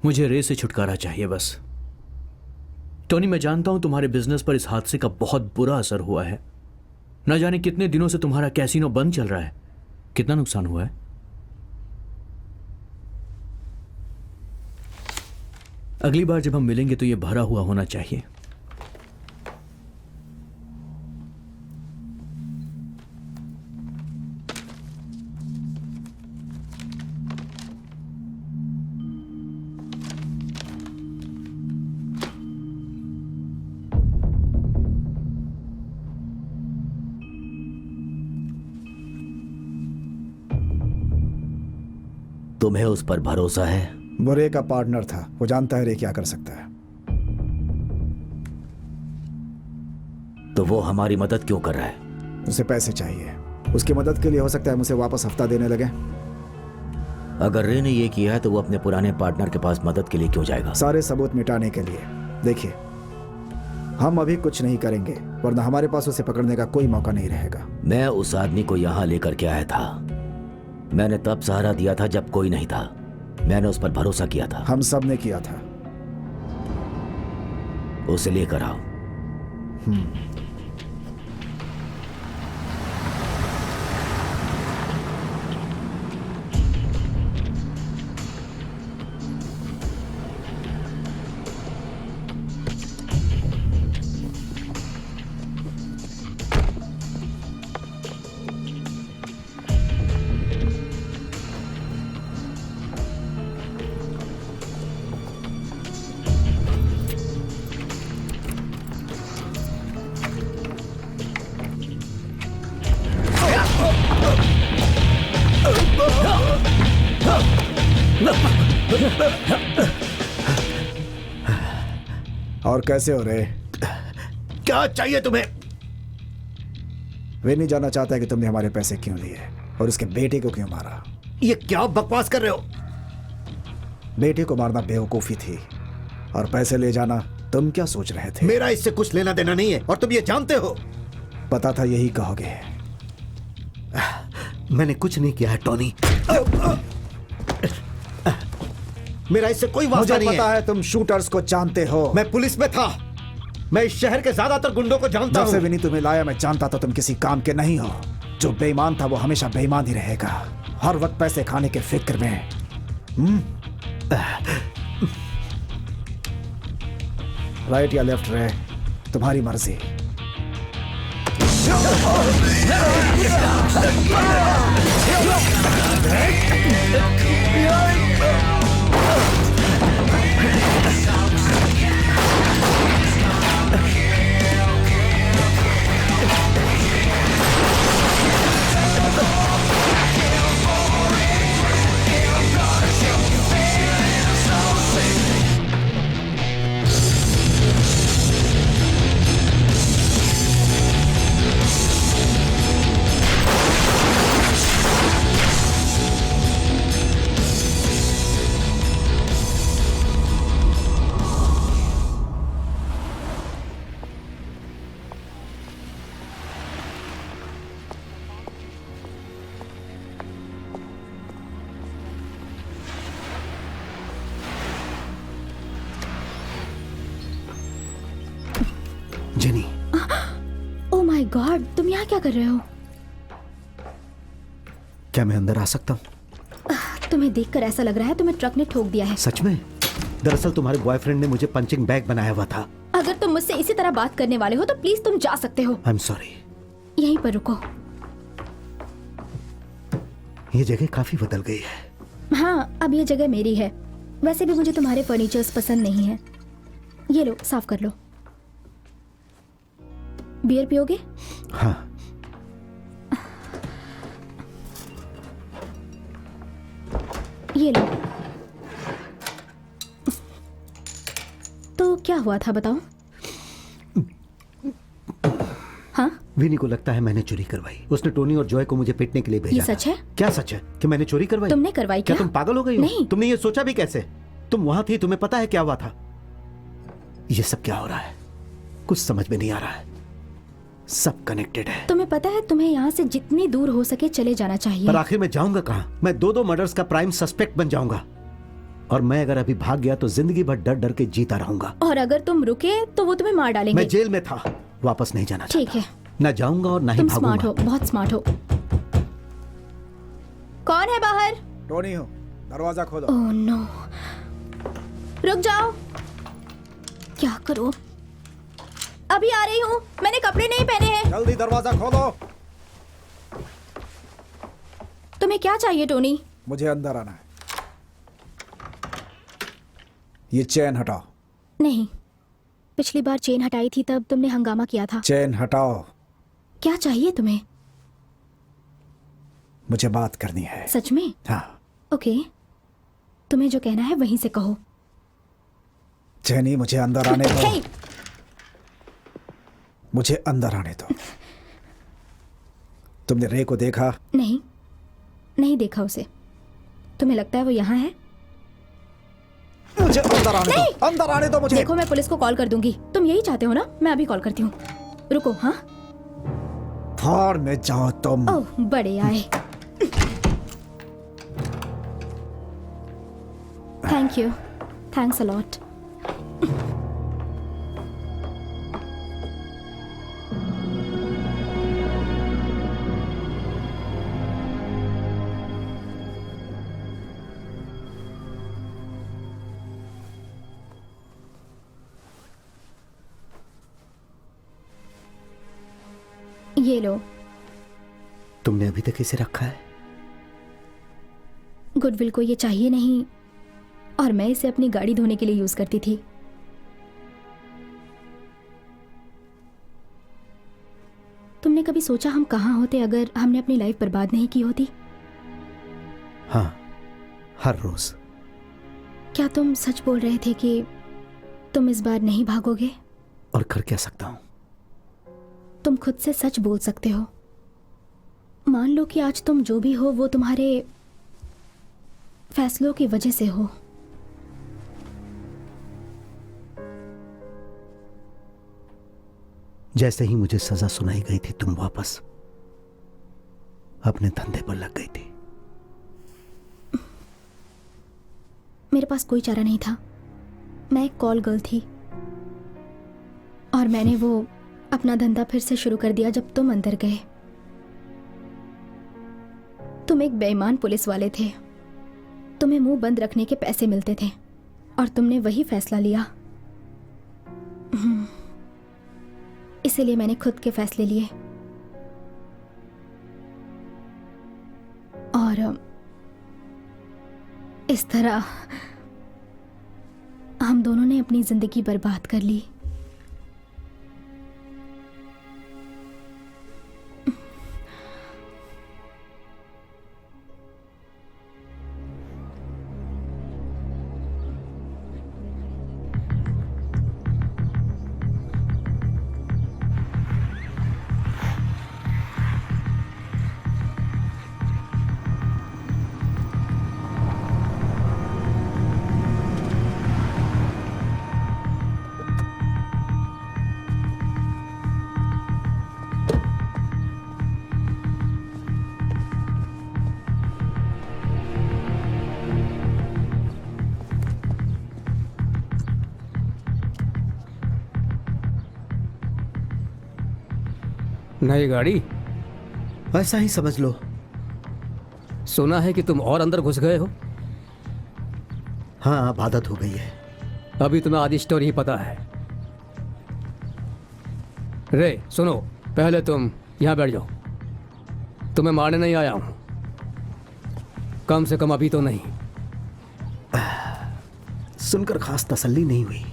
मुझे रे से छुटकारा चाहिए बस। टोनी, मैं जानता हूं तुम्हारे बिजनेस पर इस हादसे का बहुत बुरा असर हुआ है। न जाने कितने दिनों से तुम्हारा कैसीनो बंद चल रहा है। कितना नुकसान हुआ है? अगली बार जब हम मिलेंगे तो यह भरा हुआ होना चाहिए। तुम्हें उस पर भरोसा है? वो रे का पार्टनर था, वो जानता है रे क्या कर सकता है। तो वो हमारी मदद क्यों कर रहा है? उसे पैसे चाहिए। उसकी मदद के लिए हो सकता है मुझे वापस हफ्ता देने लगे। अगर रे ने ये किया है तो वो अपने पुराने पार्टनर के पास मदद के लिए क्यों जाएगा? सारे सबूत मिटाने के लिए। देखिए, हम अभी कुछ नहीं करेंगे वरना हमारे पास उसे पकड़ने का कोई मौका नहीं रहेगा। मैं उस आदमी को यहां लेकर के आया था। मैंने तब सहारा दिया था जब कोई नहीं था। मैंने उस पर भरोसा किया था। हम सब ने किया था। उसे लेकर आओ। और कैसे हो रे? क्या चाहिए तुम्हें? वे नहीं जानना चाहता कि तुमने हमारे पैसे क्यों लिए और उसके बेटे को क्यों मारा। ये क्या बकवास कर रहे हो? बेटे को मारना बेवकूफी थी और पैसे ले जाना तुम क्या सोच रहे थे? मेरा इससे कुछ लेना देना नहीं है और तुम ये जानते हो। पता था यही कहोगे। मैंने कुछ नहीं किया है टोनी। मेरा इससे कोई वास्ता मुझे नहीं पता है। है तुम शूटर्स को जानते हो। मैं पुलिस में था। मैं इस शहर के ज्यादातर गुंडों को जानता जब से हूँ। विनी तुम्हें लाया मैं जानता था तुम किसी काम के नहीं हो। जो बेईमान था वो हमेशा बेईमान ही रहेगा, हर वक्त पैसे खाने के फिक्र में। राइट या लेफ्ट रे, तुम्हारी मर्जी। जेनी, ओह माय गॉड, तुम यहाँ क्या कर रहे हो? क्या मैं अंदर आ सकता हूँ? तुम्हें देखकर ऐसा लग रहा है तुम्हें ट्रक ने ठोक दिया है। सच में? दरअसल तुम्हारे बॉयफ्रेंड ने मुझे पंचिंग बैग बनाया हुआ था। अगर तुम मुझसे इसी तरह बात करने वाले हो तो प्लीज तुम जा सकते हो। I am sorry. यहीं पर रुको। ये जगह काफी बदल गई है। हाँ, अब ये जगह मेरी है। वैसे भी मुझे तुम्हारे फर्नीचर्स पसंद नहीं है। ये लो, साफ कर लो। बियर पियोगे? हाँ। ये लो। तो क्या हुआ था बताओ? हाँ, विनी को लगता है मैंने चोरी करवाई। उसने टोनी और जॉय को मुझे पीटने के लिए भेजा ये था। सच है? क्या सच है कि मैंने चोरी करवाई? तुमने करवाई क्या क्या? तुम पागल हो गई हो? नहीं। तुमने ये सोचा भी कैसे? तुम वहां थी, तुम्हें पता है क्या हुआ था? ये सब क्या हो रहा है? कुछ समझ में नहीं आ रहा है। सब कनेक्टेड है। तुम्हें पता है तुम्हें यहाँ से जितनी दूर हो सके चले जाना चाहिए। पर आखिर मैं जाऊंगा कहाँ? मैं दो मर्डर्स का प्राइम सस्पेक्ट बन जाऊंगा, और मैं अगर अभी भाग गया तो जिंदगी भर डर डर के जीता रहूंगा। और अगर तुम रुके तो वो तुम्हें मार डालेंगे। मैं जेल में था, वापस नहीं जाना ठीक चाहता। है, ना जाऊंगा और ना ही तुम भागूंगा। स्मार्ट हो, बहुत स्मार्ट हो। कौन है बाहर? टोनी हूँ, दरवाजा खोलो। ओह नो, रुक जाओ। क्या करो? अभी आ रही हूँ। मैंने कपड़े नहीं पहने हैं। जल्दी दरवाजा खोलो। तुम्हें क्या चाहिए टोनी? मुझे अंदर आना है। ये चेन हटाओ। नहीं, पिछली बार चेन हटाई थी तब तुमने हंगामा किया था। चेन हटाओ। क्या चाहिए तुम्हें? मुझे बात करनी है। सच में? हाँ। ओके, तुम्हें जो कहना है वहीं से कहो। चेनी, मुझे अंदर आने दो। हे! मुझे अंदर आने दो। तुमने रे को देखा? नहीं, नहीं देखा उसे। तुम्हें लगता है वो यहाँ है? मुझे अंदर आने दो। अंदर आने दो मुझे। देखो, मैं पुलिस को कॉल कर दूंगी। तुम यही चाहते हो ना? मैं अभी कॉल करती हूँ। रुको। हाँ, फाड़ में जाओ तुम। ओह बड़े आए। Thank you, thanks a lot. ये लो। तुमने अभी तक इसे रखा है? गुडविल को ये चाहिए नहीं, और मैं इसे अपनी गाड़ी धोने के लिए यूज करती थी। तुमने कभी सोचा हम कहाँ होते अगर हमने अपनी लाइफ बर्बाद नहीं की होती? हाँ, हर रोज। क्या तुम सच बोल रहे थे कि तुम इस बार नहीं भागोगे? और कर क्या सकता हूं? तुम खुद से सच बोल सकते हो। मान लो कि आज तुम जो भी हो वो तुम्हारे फैसलों की वजह से हो। जैसे ही मुझे सजा सुनाई गई थी, तुम वापस अपने धंधे पर लग गई थी। मेरे पास कोई चारा नहीं था। मैं एक कॉल गर्ल थी, और मैंने वो अपना धंधा फिर से शुरू कर दिया जब तुम अंदर गए। तुम एक बेईमान पुलिस वाले थे। तुम्हें मुंह बंद रखने के पैसे मिलते थे, और तुमने वही फैसला लिया। इसीलिए मैंने खुद के फैसले लिए, और इस तरह हम दोनों ने अपनी जिंदगी बर्बाद कर ली। नई गाड़ी? ऐसा ही समझ लो। सुना है कि तुम और अंदर घुस गए हो। हाँ, अब आदत हो गई है। अभी तुम्हें आधी स्टोरी ही पता है। रे सुनो, पहले तुम यहाँ बैठ जाओ। तुम्हें मारने नहीं आया हूं, कम से कम अभी तो नहीं। सुनकर खास तसल्ली नहीं हुई।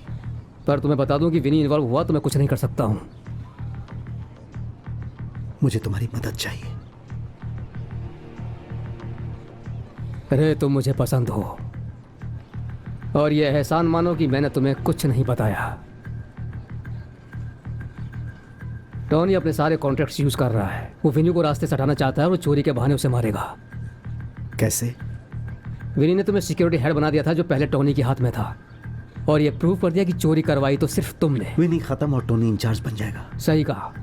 पर तुम्हें बता दूं कि विनी इन्वॉल्व हुआ तो मैं कुछ नहीं कर सकता हूं। मुझे तुम्हारी मदद चाहिए। रे तुम मुझे पसंद हो, और ये एहसान मानो कि मैंने तुम्हें कुछ नहीं बताया। टॉनी अपने सारे कॉन्ट्रैक्ट्स यूज कर रहा है। वो विनी को रास्ते से हटाना चाहता है और वो चोरी के बहाने उसे मारेगा। कैसे? विनी ने तुम्हें सिक्योरिटी हेड बना दिया था जो पहले टॉनी के हाथ में था, और ये प्रूव कर दिया कि चोरी करवाई तो सिर्फ तुमने। विनी खत्म और टोनी इंचार्ज बन जाएगा। सही कहा।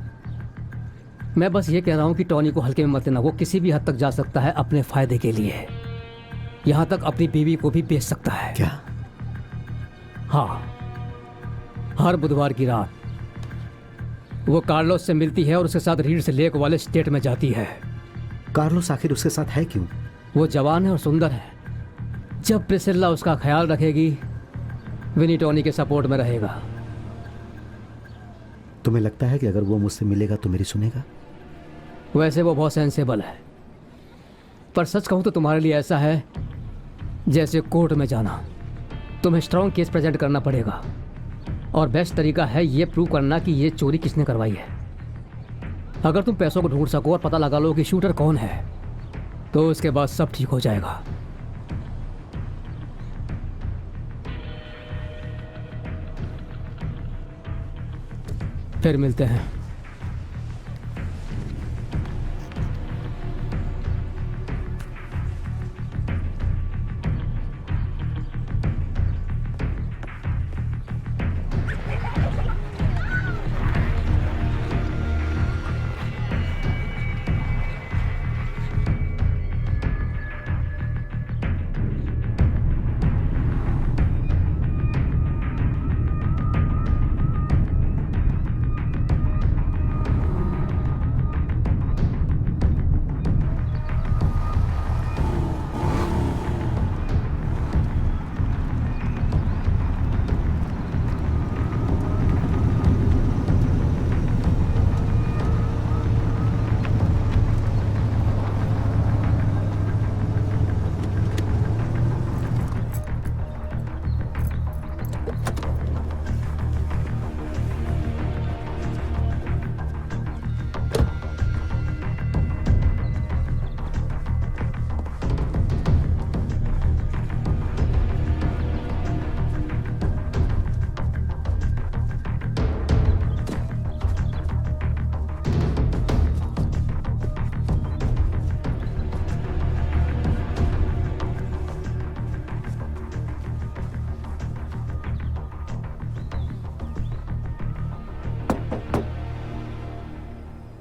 मैं बस ये कह रहा हूं कि टॉनी को हल्के में मत लेना। वो किसी भी हद तक जा सकता है अपने फायदे के लिए, यहां तक अपनी बीवी को भी बेच सकता है। क्या? हाँ, हर बुधवार की रात वो कार्लोस से मिलती है और उसके साथ रीड्स लेक वाले स्टेट में जाती है। कार्लोस आखिर उसके साथ है क्यों? वो जवान है और सुंदर है। जब प्रिसिल्ला उसका ख्याल रखेगी, विनी टॉनी के सपोर्ट में रहेगा। तुम्हें लगता है कि अगर वो मुझसे मिलेगा तो मेरी सुनेगा? वैसे वो बहुत सेंसेबल है, पर सच कहूं तो तुम्हारे लिए ऐसा है जैसे कोर्ट में जाना। तुम्हें स्ट्रॉन्ग केस प्रेजेंट करना पड़ेगा, और बेस्ट तरीका है ये प्रूव करना कि ये चोरी किसने करवाई है। अगर तुम पैसों को ढूंढ सको और पता लगा लो कि शूटर कौन है, तो उसके बाद सब ठीक हो जाएगा। फिर मिलते हैं।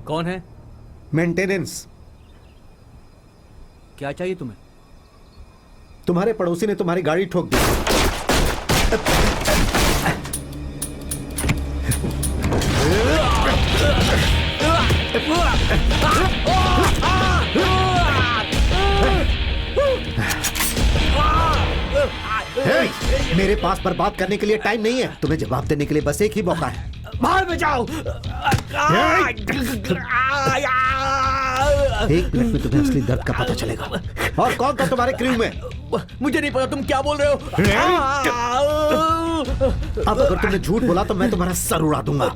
कौन है? मेंटेनेंस। क्या चाहिए तुम्हें? तुम्हारे पड़ोसी ने तुम्हारी गाड़ी ठोक दी। मेरे पास बर्बाद करने के लिए टाइम नहीं है। तुम्हें जवाब देने के लिए बस एक ही मौका है। बाहर में जाओ। एक मिनट में तुम्हें असली दर्द का पता चलेगा। और कौन था तुम्हारे क्रू में? मुझे नहीं पता तुम क्या बोल रहे हो। अब अगर तुमने झूठ बोला तो मैं तुम्हारा सर उड़ा दूंगा।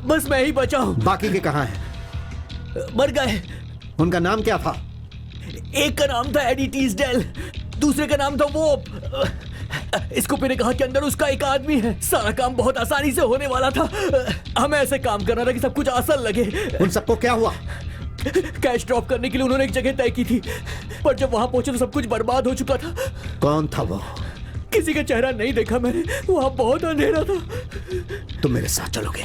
बस मैं ही बचा हूं। बाकी के कहां हैं? मर गए। उनका नाम क्या था? एक का नाम था एडी टीसडेल, दूसरे का नाम था वोप। स्कूपी ने कहा कि अंदर उसका एक आदमी है। सारा काम बहुत आसानी से होने वाला था। हमें ऐसे काम करना था कि सब कुछ आसान लगे। उन सबको क्या हुआ? कैश ड्रॉप करने के लिए उन्होंने एक जगह तय की थी, पर जब वहां पहुंचे तो सब कुछ बर्बाद हो चुका था। कौन था वो? किसी का चेहरा नहीं देखा मैंने, वहां बहुत अंधेरा था। तुम मेरे साथ चलोगे?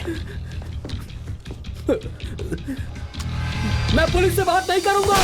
मैं पुलिस से बात नहीं करूंगा।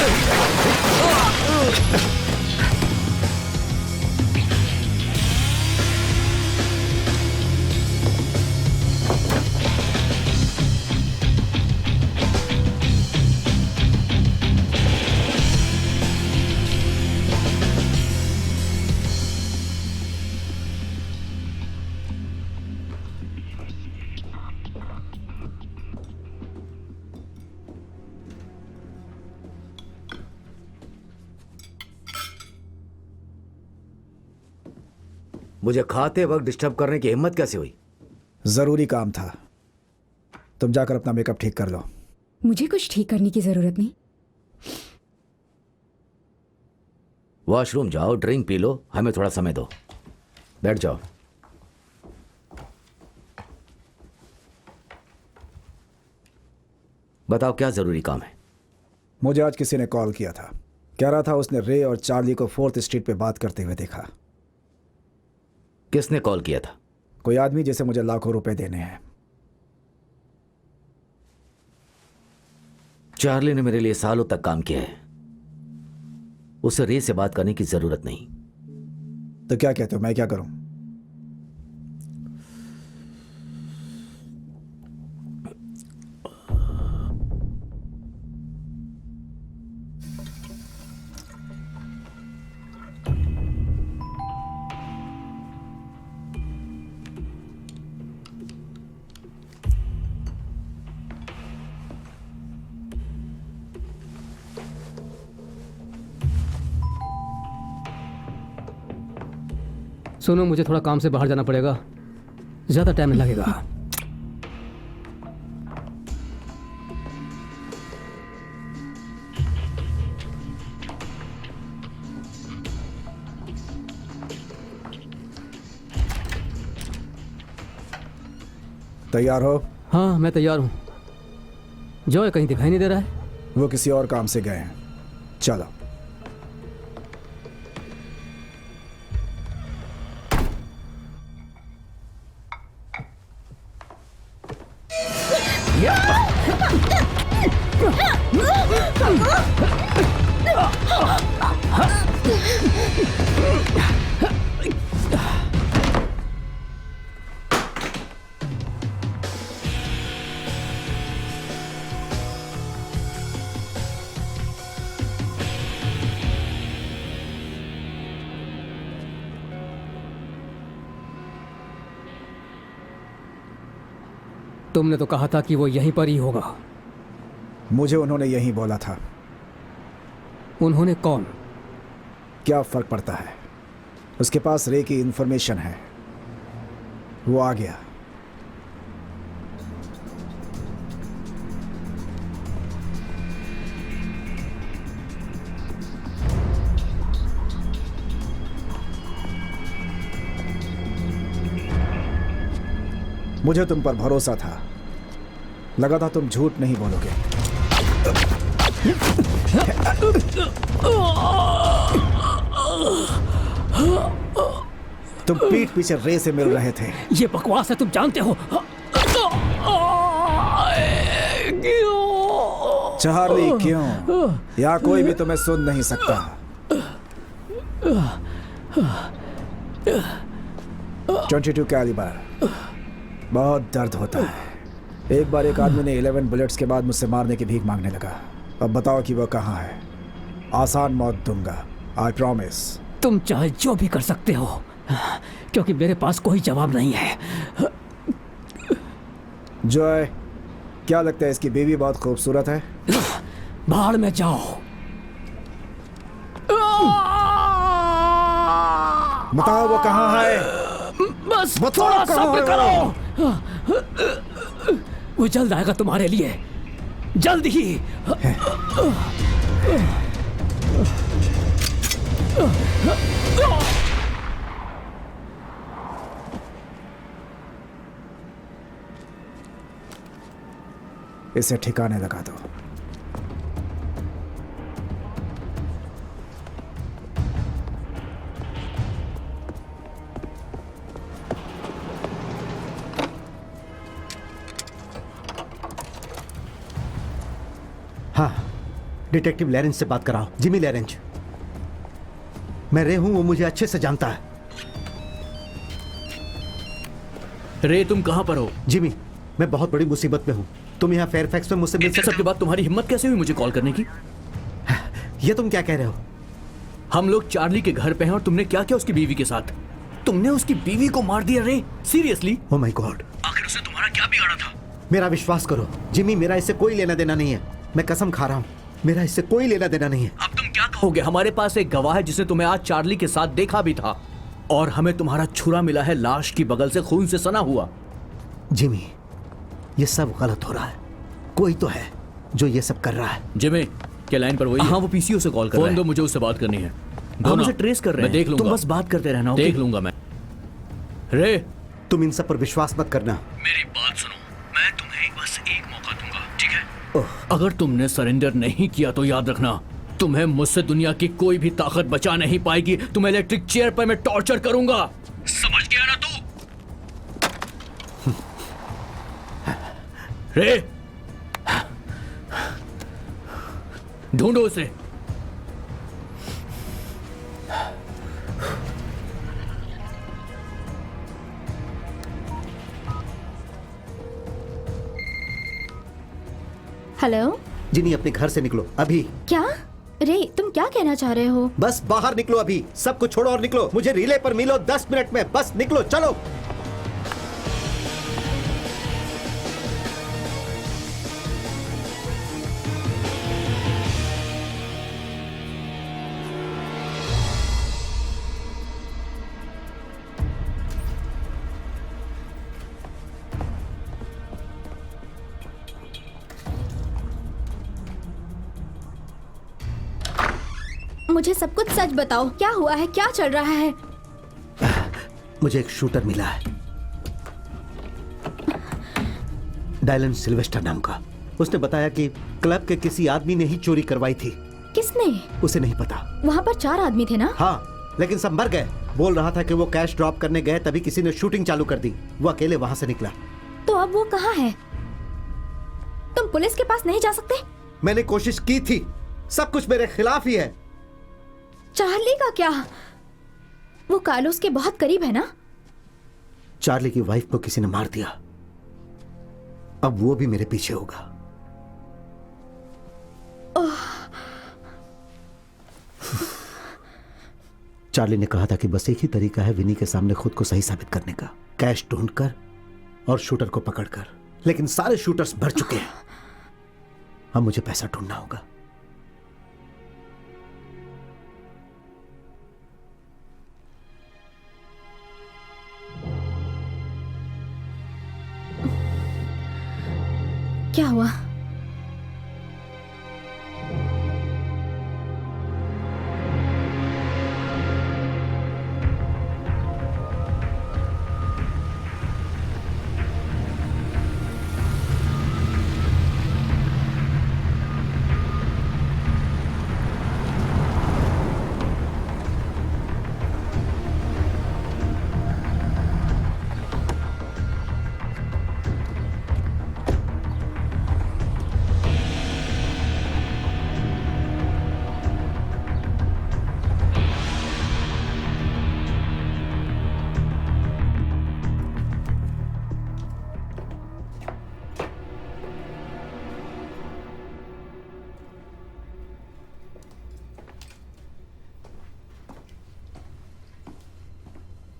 मुझे खाते वक्त डिस्टर्ब करने की हिम्मत कैसे हुई? जरूरी काम था। तुम जाकर अपना मेकअप ठीक कर लो। मुझे कुछ ठीक करने की जरूरत नहीं। वॉशरूम जाओ, ड्रिंक पी लो, हमें थोड़ा समय दो। बैठ जाओ। बताओ क्या जरूरी काम है? मुझे आज किसी ने कॉल किया था, कह रहा था उसने रे और चार्ली को 4th स्ट्रीट पे बात करते हुए देखा। किसने कॉल किया था? कोई आदमी जिसे मुझे लाखों रुपए देने हैं। चार्ली ने मेरे लिए सालों तक काम किया है, उसे रे से बात करने की जरूरत नहीं। तो क्या कहते हो, मैं क्या करूं? सुनो, मुझे थोड़ा काम से बाहर जाना पड़ेगा, ज्यादा टाइम नहीं लगेगा। तैयार हो? हाँ, मैं तैयार हूँ। जॉय कहीं दिखाई नहीं दे रहा है। वो किसी और काम से गए हैं। चलो। तुमने तो कहा था कि वो यहीं पर ही होगा। मुझे उन्होंने यही बोला था। उन्होंने कौन? क्या फर्क पड़ता है, उसके पास रे की इंफॉर्मेशन है। वो आ गया। मुझे तुम पर भरोसा था, लगा था तुम झूठ नहीं बोलोगे। तुम पीठ पीछे रे से मिल रहे थे। ये बकवास है, तुम जानते हो। चार्ली क्यों? या कोई भी तुम्हें सुन नहीं सकता। 22 कैलिबर बहुत दर्द होता है। एक बार एक आदमी ने 11 बुलेट्स के बाद मुझसे मारने की भीख मांगने लगा। अब बताओ कि वो कहाँ है। आसान मौत दूंगा, आई प्रॉमिस। तुम चाहे जो भी कर सकते हो, क्योंकि मेरे पास कोई जवाब नहीं है। जॉय, क्या लगता है इसकी बीवी बहुत खूबसूरत है? बाहर में जाओ। बताओ वो कहाँ है? बस बताओ थोड़ा कहाँ सब्र है करो। वो जल्द आएगा तुम्हारे लिए, जल्द ही। इसे ठिकाने लगा दो। हाँ, डिटेक्टिव लैरेंज से बात कराओ। जिमी लैरेंज। मैं रे हूं, वो मुझे अच्छे से जानता है। रे, तुम कहां पर हो? जिमी, मैं बहुत बड़ी मुसीबत में हूं। तुम यहाँ फेयरफैक्स में मुझसे मिल सकते सबके बाद तुम्हारी हिम्मत कैसे हुई मुझे कॉल करने की? ये तुम क्या कह रहे हो? हम लोग चार्ली के घर पे हैं और तुमने क्या किया उसकी बीवी के साथ? तुमने उसकी बीवी को मार दिया रे? सीरियसली? Oh my God. आखिर उसे तुम्हारा क्या बिगाड़ा था? मेरा विश्वास करो जिमी, मेरा इससे कोई लेना देना नहीं है। मैं कसम खा रहा हूँ, मेरा इससे कोई लेना देना नहीं है। अब तुम क्या कहोगे? हमारे पास एक गवाह है जिसने तुम्हें आज चार्ली के साथ देखा भी था, और हमें तुम्हारा छुरा मिला है लाश की बगल से खून से सना हुआ। जिमी, ये सब गलत हो रहा है। कोई तो है जो ये सब कर रहा है। जिमी, क्या लाइन पर वही है? हाँ, वो पीसीओ से कॉल कर रहा है। फोन दो, मुझे उससे बात करनी है। हाँ, मुझे ट्रेस कर रहे मैं हैं। देख लूंगा। तुम बस बात करते रहना, ओके? देख लूंगा मैं। रे, तुम इन सब पर विश्वास मत करना। मेरी बात सुनो, मैं तुम्हें बस एक मौका दूंगा, ठीक है? अगर तुमने सरेंडर नहीं किया तो याद रखना, तुम्हें मुझसे दुनिया की कोई भी ताकत बचा नहीं पाएगी। तुम्हें इलेक्ट्रिक चेयर पर मैं टॉर्चर करूंगा, समझ गया ना तू? रे, ढूंढो उसे। हेलो। जिनी, अपने घर से निकलो अभी। क्या? रे, तुम क्या कहना चाह रहे हो? बस बाहर निकलो अभी, सब कुछ छोड़ो और निकलो। मुझे रिले पर मिलो 10 मिनट में, बस निकलो, चलो। मुझे सब कुछ सच बताओ, क्या हुआ है, क्या चल रहा है? मुझे एक शूटर मिला है, डायलन सिल्वेस्टर नाम का। उसने बताया कि क्लब के किसी आदमी ने ही चोरी करवाई थी। किसने? उसे नहीं पता। वहाँ पर 4 आदमी थे ना? हाँ, लेकिन सब मर गए। बोल रहा था कि वो कैश ड्रॉप करने गए, तभी किसी ने शूटिंग चालू कर दी। वो अकेले वहां से निकला। तो अब वो कहाँ है? तुम पुलिस के पास नहीं जा सकते? मैंने कोशिश की थी, सब कुछ मेरे खिलाफ ही है। चार्ली का क्या? वो कार्लोस के बहुत करीब है ना? चार्ली की वाइफ को किसी ने मार दिया, अब वो भी मेरे पीछे होगा। चार्ली ने कहा था कि बस एक ही तरीका है विनी के सामने खुद को सही साबित करने का, कैश ढूंढकर और शूटर को पकड़कर। लेकिन सारे शूटर्स मर चुके हैं, अब मुझे पैसा ढूंढना होगा। क्या हुआ?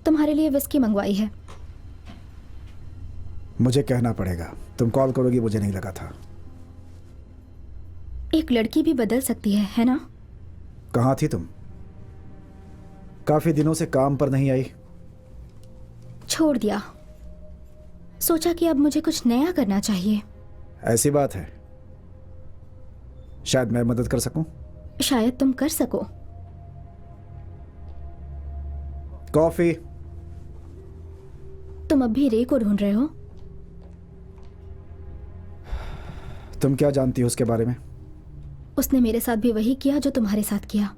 तुम्हारे लिए विस्की मंगवाई है। मुझे कहना पड़ेगा, तुम कॉल करोगी मुझे नहीं लगा था। एक लड़की भी बदल सकती है ना? कहाँ थी तुम? काफी दिनों से काम पर नहीं आई। छोड़ दिया, सोचा कि अब मुझे कुछ नया करना चाहिए। ऐसी बात है, शायद मैं मदद कर सकूं। शायद तुम कर सको। कॉफी। तुम अब भी रे को ढूंढ रहे हो? तुम क्या जानती हो उसके बारे में? उसने मेरे साथ भी वही किया जो तुम्हारे साथ किया।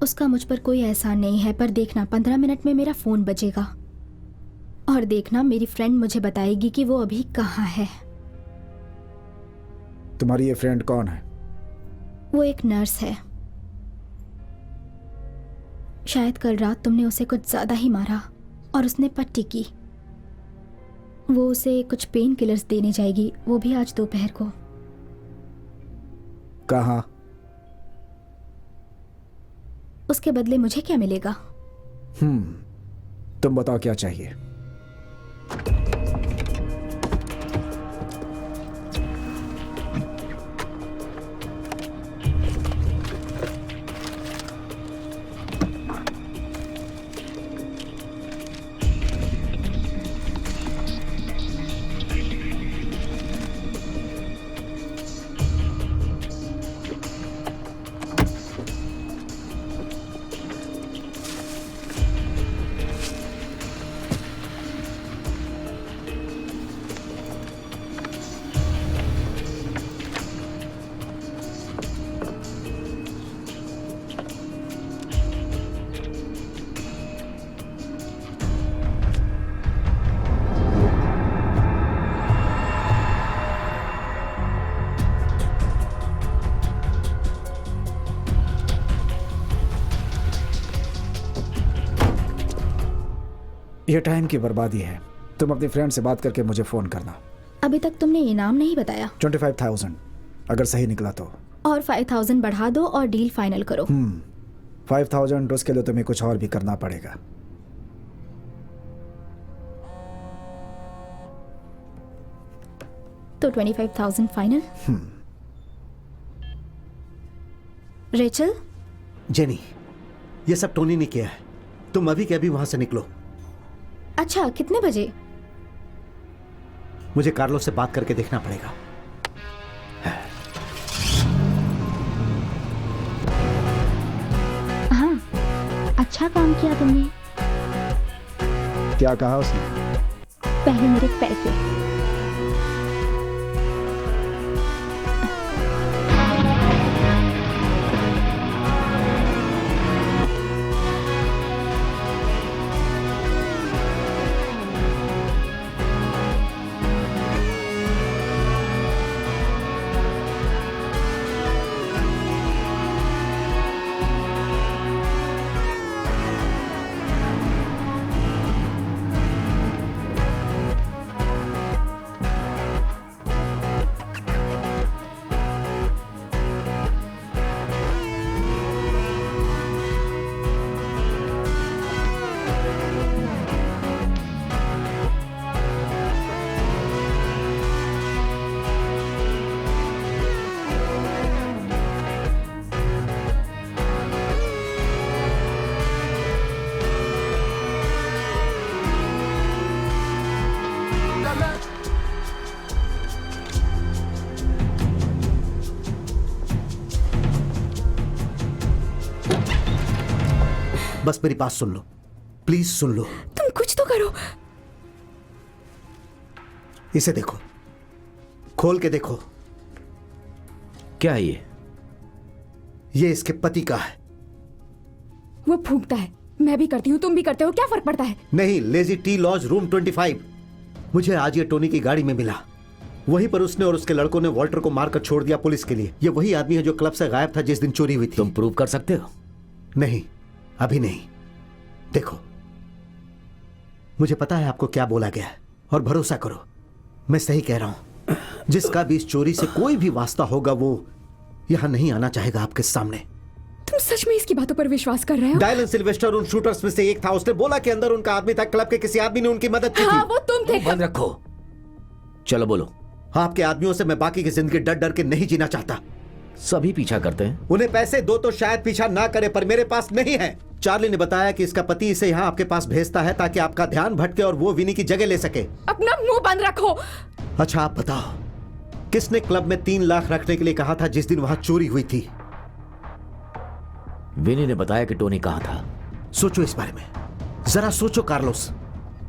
उसका मुझ पर कोई एहसान नहीं है, पर देखना 15 मिनट में मेरा फोन बजेगा और देखना मेरी फ्रेंड मुझे बताएगी कि वो अभी कहाँ है। तुम्हारी ये फ्रेंड कौन है? वो एक नर्स है। शायद कल रात तुमने उसे कुछ ज्यादा ही मारा और उसने पट्टी की। वो उसे कुछ पेन किलर्स देने जाएगी, वो भी आज दोपहर को। कहाँ? उसके बदले मुझे क्या मिलेगा? तुम बताओ क्या चाहिए? ये टाइम की बर्बादी है। तुम अपनी फ्रेंड से बात करके मुझे फ़ोन करना। अभी तक तुमने इनाम नहीं बताया। 25,000 अगर सही निकला तो। और 5,000 बढ़ा दो और डील फाइनल करो। 5,000 उसके लिए तुम्हें कुछ और भी करना पड़ेगा। तो 25,000 फाइनल। रेचल, जेनी, ये सब टोनी ने किया है। तुम अभी के अभी वहां से निकलो। अच्छा कितने बजे? मुझे कार्लोस से बात करके देखना पड़ेगा। हाँ, अच्छा काम किया तुमने। क्या कहा उसने? पहले मेरे पैसे। बस मेरी बात सुन लो, प्लीज सुन लो। तुम कुछ तो करो। इसे देखो, खोल के देखो। क्या है ये इसके पति का है। वो फूंकता है, मैं भी करती हूँ, तुम भी करते हो, क्या फर्क पड़ता है? नहीं, लेजी टी लॉज रूम 25। मुझे आज ये टोनी की गाड़ी में मिला। वहीं पर उसने और उसके लड़कों ने वॉल्टर को मारकर छोड़ दिया पुलिस के लिए। ये वही आदमी है जो क्लब से गायब था जिस दिन चोरी हुई थी। तुम प्रूव कर सकते हो? नहीं, अभी नहीं। देखो, मुझे पता है आपको क्या बोला गया है, और भरोसा करो मैं सही कह रहा हूं। जिसका भी इस चोरी से कोई भी वास्ता होगा वो यहां नहीं आना चाहेगा आपके सामने। तुम सच में इसकी बातों पर विश्वास कर रहे हो? डायलन सिल्वेस्टर उन शूटर्स में से एक था। उसने बोला कि अंदर उनका आदमी था। क्लब के किसी आदमी ने उनकी मदद की हाँ, थी। वो तुम थे। बंद रखो, चलो बोलो। आपके आदमियों से मैं बाकी की जिंदगी डर डर के नहीं जीना चाहता। सभी पीछा करते हैं। उन्हें पैसे दो तो शायद पीछा ना करे, पर मेरे पास नहीं है। चार्ली ने बताया कि इसका पति इसे यहाँ आपके पास भेजता है ताकि आपका ध्यान भटके और वो विनी की जगह ले सके। अपना मुंह बंद रखो। अच्छा आप बताओ, किसने क्लब में 3 लाख रखने के लिए कहा था जिस दिन वहां चोरी हुई थी? विनी ने बताया कि टोनी कहाँ था। सोचो इस बारे में, जरा सोचो कार्लोस।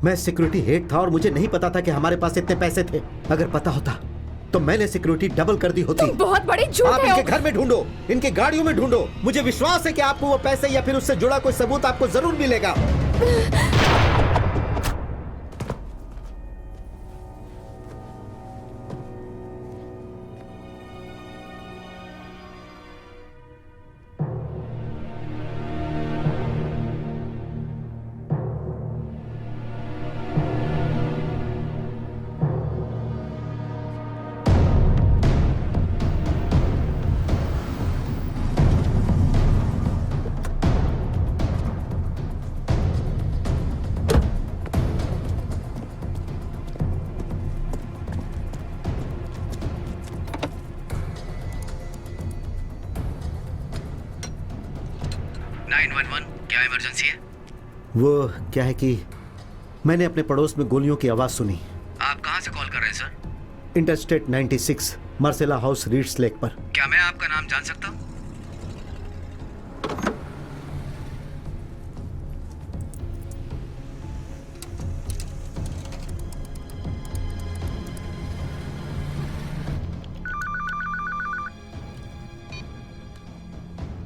मैं सिक्योरिटी हेड था और मुझे नहीं पता था कि हमारे पास इतने पैसे थे। अगर पता होता तो मैंने सिक्योरिटी डबल कर दी होती। तुम बहुत बड़े झूठे आप हो। इनके घर में ढूंढो, इनके गाड़ियों में ढूंढो। मुझे विश्वास है कि आपको वो पैसे या फिर उससे जुड़ा कोई सबूत आपको जरूर मिलेगा। क्या इमरजेंसी है? वो क्या है कि मैंने अपने पड़ोस में गोलियों की आवाज सुनी। आप कहाँ से कॉल कर रहे हैं sir? Interstate 96 Marcela house Reeds Lake पर। क्या मैं आपका नाम जान सकता हूँ?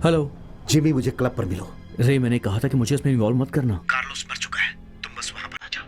हेलो जिमी, मुझे क्लब पर मिलो। रे, मैंने कहा था कि मुझे इसमें इन्वॉल्व मत करना। कार्लोस मर चुका है, तुम बस वहां पर आ जाओ।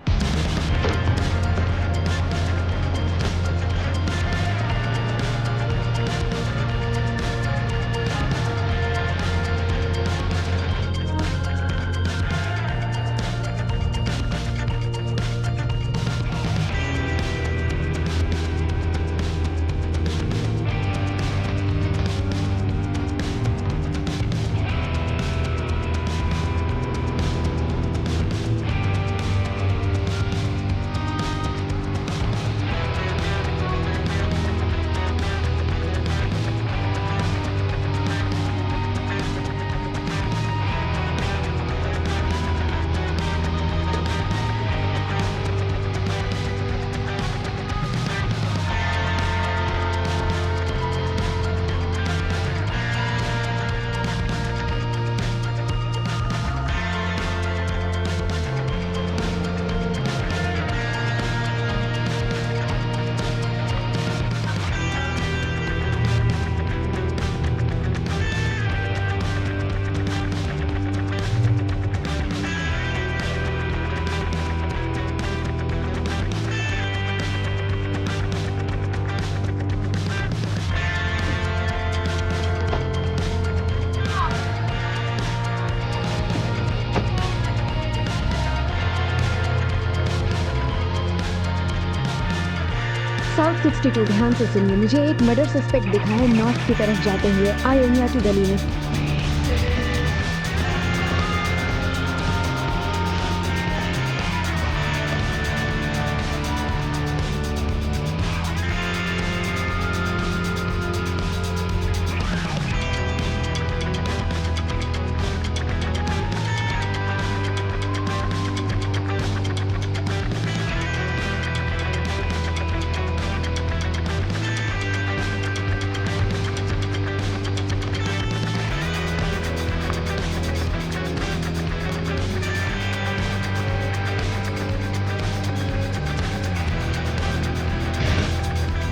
62 ध्यान से सुनिए, मुझे एक मर्डर सस्पेक्ट दिखा है नॉर्थ की तरफ जाते हुए। I am here to the limit.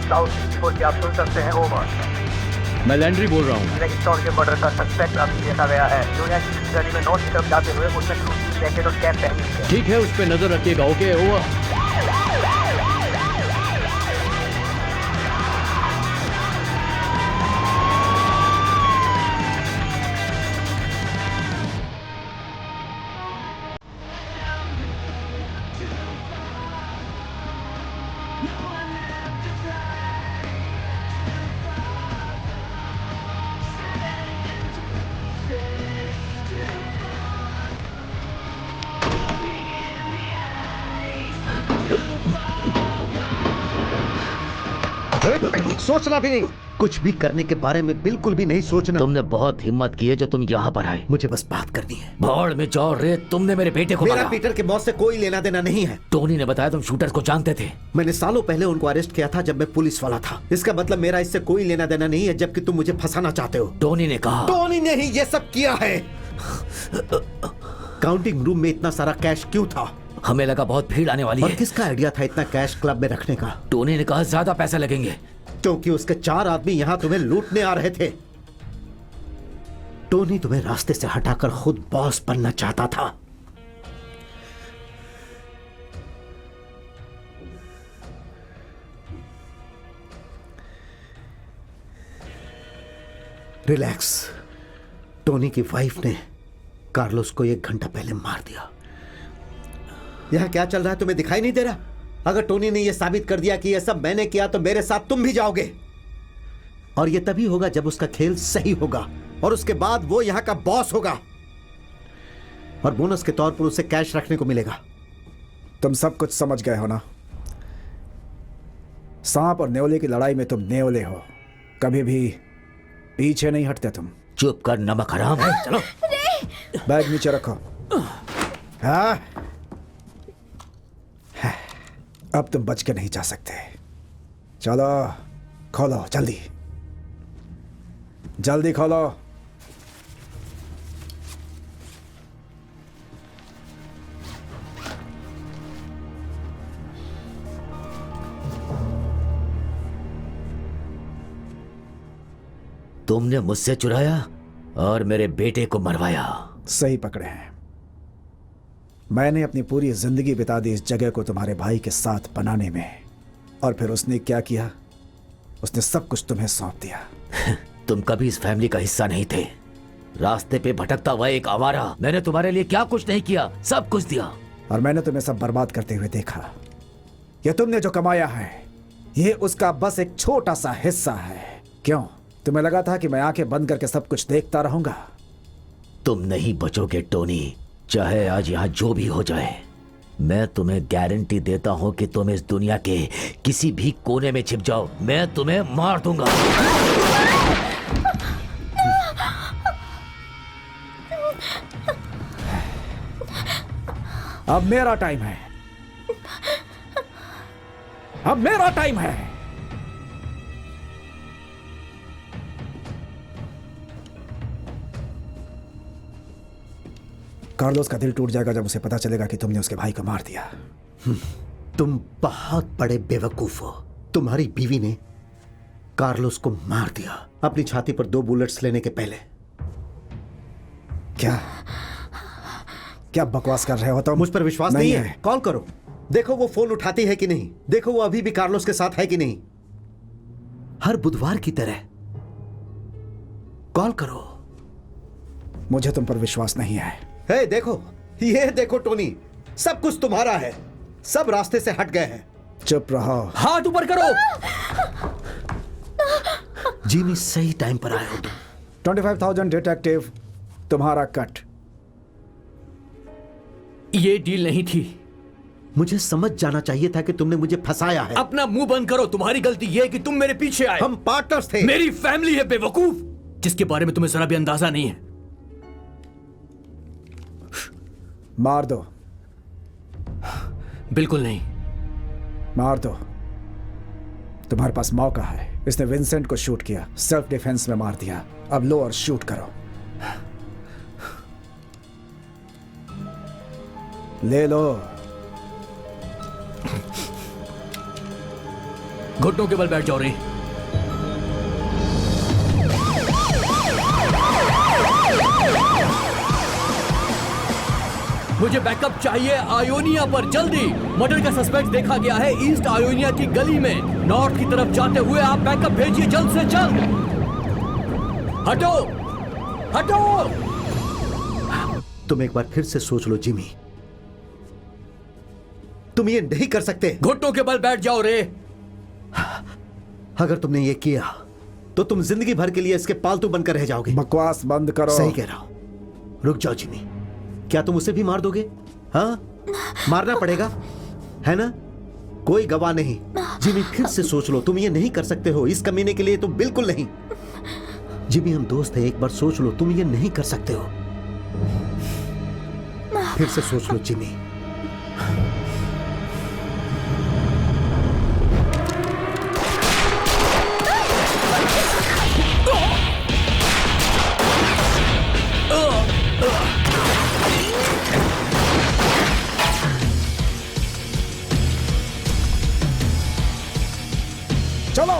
South 64 की आप सुन सकते हैं, ओवर। मैं लैंड्री बोल रहा हूँ। नेक्स्ट टाउन के मर्डर का सस्पेक्ट अभी देखा गया है। यूनियन की गली में नॉर्थ की तरफ जाते हुए उसने ब्लू जैकेट और कैप पहनी हुई है। ठीक है, उस पर नजर रखिएगा। Okay, over. सोचना भी नहीं, कुछ भी करने के बारे में बिल्कुल भी नहीं सोचना। तुमने बहुत हिम्मत की है जो तुम यहाँ पर आए। मुझे बस बात करनी है। भाड़ में जाओ रे, तुमने मेरे बेटे को मेरा मारा। पीटर के बॉस से कोई लेना देना नहीं है। टोनी ने बताया तुम शूटर्स को जानते थे। मैंने सालों पहले उनको अरेस्ट किया था जब मैं पुलिस वाला था। इसका मतलब मेरा इससे कोई लेना देना नहीं है, जबकि तुम मुझे फंसाना चाहते हो। टोनी ने कहा। टोनी ने ही ये सब किया है। काउंटिंग रूम में इतना सारा कैश क्यों था? हमें लगा बहुत भीड़ आने वाली और है। किसका आइडिया था इतना कैश क्लब में रखने का? टोनी ने कहा ज्यादा पैसे लगेंगे। क्योंकि उसके 4 आदमी यहां तुम्हें लूटने आ रहे थे। टोनी तुम्हें रास्ते से हटाकर खुद बॉस बनना चाहता था। रिलैक्स। टोनी की वाइफ ने कार्लोस को 1 घंटा पहले मार दिया। यहां क्या चल रहा है तुम्हें दिखाई नहीं दे रहा? अगर टोनी ने यह साबित कर दिया कि यह सब मैंने किया तो मेरे साथ तुम भी जाओगे। और यह तभी होगा जब उसका खेल सही होगा, और उसके बाद वो यहां का बॉस होगा, और बोनस के तौर पर उसे कैश रखने को मिलेगा। तुम सब कुछ समझ गए हो ना? सांप और न्योले की लड़ाई में तुम न्योले हो, कभी भी पीछे नहीं हटते तुम। चुप कर नमक हराम। चलो बैग नीचे रखो। हाँ? अब तुम बच के नहीं जा सकते। चलो खोलो, जल्दी जल्दी खोलो। तुमने मुझसे चुराया और मेरे बेटे को मरवाया। सही पकड़े हैं। मैंने अपनी पूरी जिंदगी बिता दी इस जगह को तुम्हारे भाई के साथ बनाने में, और फिर उसने क्या किया? उसने सब कुछ तुम्हें सौंप दिया। तुम कभी इस फैमिली का हिस्सा नहीं थे। रास्ते पे भटकता हुआ एक आवारा। मैंने तुम्हारे लिए क्या कुछ नहीं किया, सब कुछ दिया। और मैंने तुम्हें सब बर्बाद करते हुए देखा। ये तुमने जो कमाया है, ये उसका बस एक छोटा सा हिस्सा है। क्यों? तुम्हें लगा था कि मैं आंखें बंद करके सब कुछ देखता रहूंगा? तुम नहीं बचोगे टोनी, चाहे आज यहाँ जो भी हो जाए। मैं तुम्हें गारंटी देता हूं कि तुम इस दुनिया के किसी भी कोने में छिप जाओ, मैं तुम्हें मार दूंगा। अब मेरा टाइम है। अब मेरा टाइम है। कार्लोस का दिल टूट जाएगा जब उसे पता चलेगा कि तुमने उसके भाई को मार दिया। तुम बहुत बड़े बेवकूफ हो। तुम्हारी बीवी ने कार्लोस को मार दिया अपनी छाती पर 2 बुलेट्स लेने के पहले। क्या क्या बकवास कर रहे हो तुम? मुझ पर विश्वास नहीं है? कॉल करो, देखो वो फोन उठाती है कि नहीं। देखो वो अभी भी कार्लोस के साथ है कि नहीं। हर बुधवार की तरह कॉल करो। मुझे तुम पर विश्वास नहीं है। हे देखो, ये देखो टोनी, सब कुछ तुम्हारा है। सब रास्ते से हट गए हैं। चुप रहो। हाथ ऊपर करो। जिमी सही टाइम पर आए हो तुम। 25,000 डिटेक्टिव, तुम्हारा कट। ये डील नहीं थी। मुझे समझ जाना चाहिए था कि तुमने मुझे फंसाया है। अपना मुंह बंद करो। तुम्हारी गलती यह है कि तुम मेरे पीछे आए। हम पार्टनर्स थे। मेरी फैमिली है बेवकूफ, जिसके बारे में तुम्हें जरा भी अंदाजा नहीं है। मार दो। बिल्कुल नहीं। मार दो। तुम्हारे पास मौका है। इसने विंसेंट को शूट किया, सेल्फ डिफेंस में मार दिया। अब लो और शूट करो। ले लो। घुटनों के बल बैठ जाओ रे। मुझे बैकअप चाहिए आयोनिया पर, जल्दी। मर्डर का सस्पेक्ट देखा गया है ईस्ट आयोनिया की गली में। नॉर्थ की तरफ जाते हुए आप बैकअप भेजिए जल्द से जल्द। हटो हटो। तुम एक बार फिर से सोच लो जिमी, तुम ये नहीं कर सकते। घुटनों के बल बैठ जाओ रे। अगर तुमने ये किया तो तुम जिंदगी भर के लिए इसके पालतू बनकर रह जाओगे। बकवास बंद करो। सही कह रहा हूं। रुक जाओ जिमी, क्या तुम उसे भी मार दोगे? हाँ, मारना पड़ेगा है ना? कोई गवाह नहीं। जिमी फिर से सोच लो, तुम ये नहीं कर सकते हो। इस कमीने के लिए तो बिल्कुल नहीं। जिमी हम दोस्त हैं, एक बार सोच लो, तुम ये नहीं कर सकते हो। फिर से सोच लो जिमी। चलो।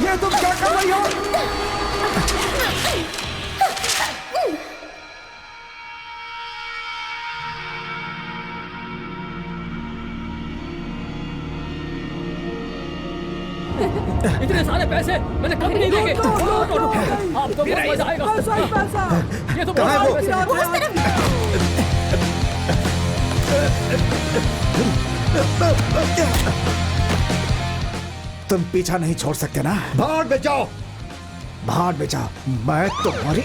ये तुम क्या कर रही हो? इतने सारे पैसे मैंने कभी नहीं देखे। आपको मजा आएगा। ये तो कहाँ है वो? तुम पीछा नहीं छोड़ सकते ना? भाड़ में जाओ। भाड़ में जाओ। मैं तुम्हारी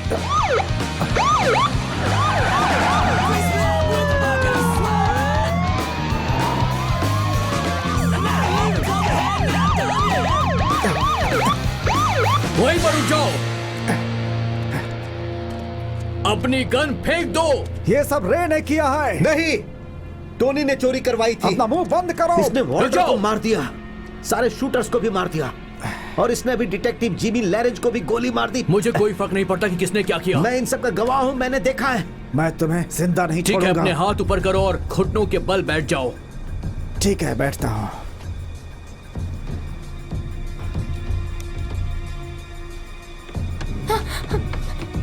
वहीं पर रुक जाओ। अपनी गन फेंक दो। ये सब रे ने किया है। नहीं, टोनी ने चोरी करवाई थी। अपना मुंह बंद करो। इसने वॉल्टर को मार दिया, सारे शूटर्स को भी मार दिया, और इसने अभी डिटेक्टिव जिमी लैरेंज को भी गोली मार दी। मुझे कोई फर्क नहीं पड़ता कि किसने क्या किया। मैं इन सब का गवाह हूं, मैंने देखा है। मैं तुम्हें जिंदा नहीं ठीक है, छोड़ूंगा। अपने हाथ ऊपर करो और घुटनों के बल बैठ जाओ। ठीक है, बैठता हूं।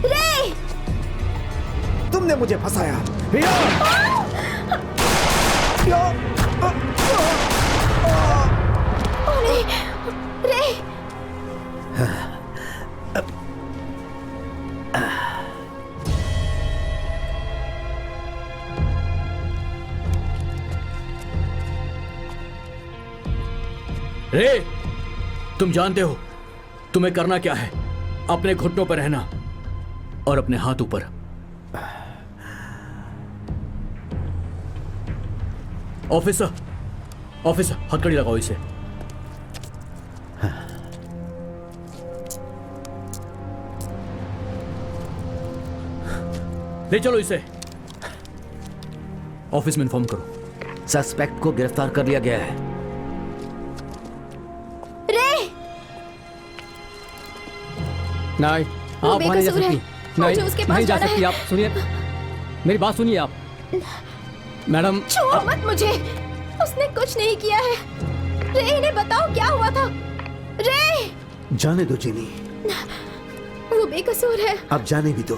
रे! तुमने मुझे फंसाया। रे! रे, तुम जानते हो तुम्हें करना क्या है। अपने घुटनों पर रहना और अपने हाथ ऊपर। ऑफिसर, ऑफिसर, हथकड़ी लगाओ इसे। ले चलो इसे, ऑफिस में इन्फॉर्म करो। सस्पेक्ट को गिरफ्तार कर लिया गया है। नहीं, वो आप वहाँ नहीं जा बेकसूर है। सकती। मुझे नहीं, उसके पास नहीं जा जाना सकती है। आप। सुनिए, मेरी बात सुनिए आप। मैडम, छुओ मत मुझे, उसने कुछ नहीं किया है। रे, इन्हें बताओ क्या हुआ था। रे, जाने दो जिनी, वो बेकसूर है। अब जाने भी दो।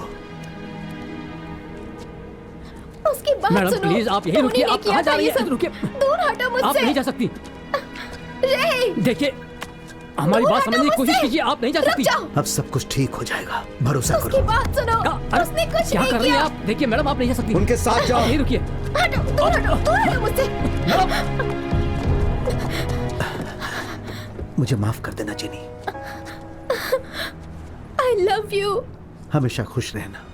उसकी बात मैडम सुनो। प्लीज आप यही रुकिए। आप कहाँ जा रही हैं? रुकिए, दूर हटो मुझसे। आप नहीं जा सकती। रे, देखिए, हमारी बात समझने की कोशिश कीजिए। आप नहीं जा सकती। अब सब कुछ ठीक हो जाएगा, भरोसा उसकी करो। बात सुनो। अरे, उसने कुछ क्या नहीं कर रही हैं किया। आप? देखिए मैडम, आप नहीं जा सकती। उनके साथ जाओ। आप यही रुकिए। हटो, दूर हटो, दूर हटो मुझसे। मुझे माफ कर देना जिनी, I love you. हमेशा खुश रहना।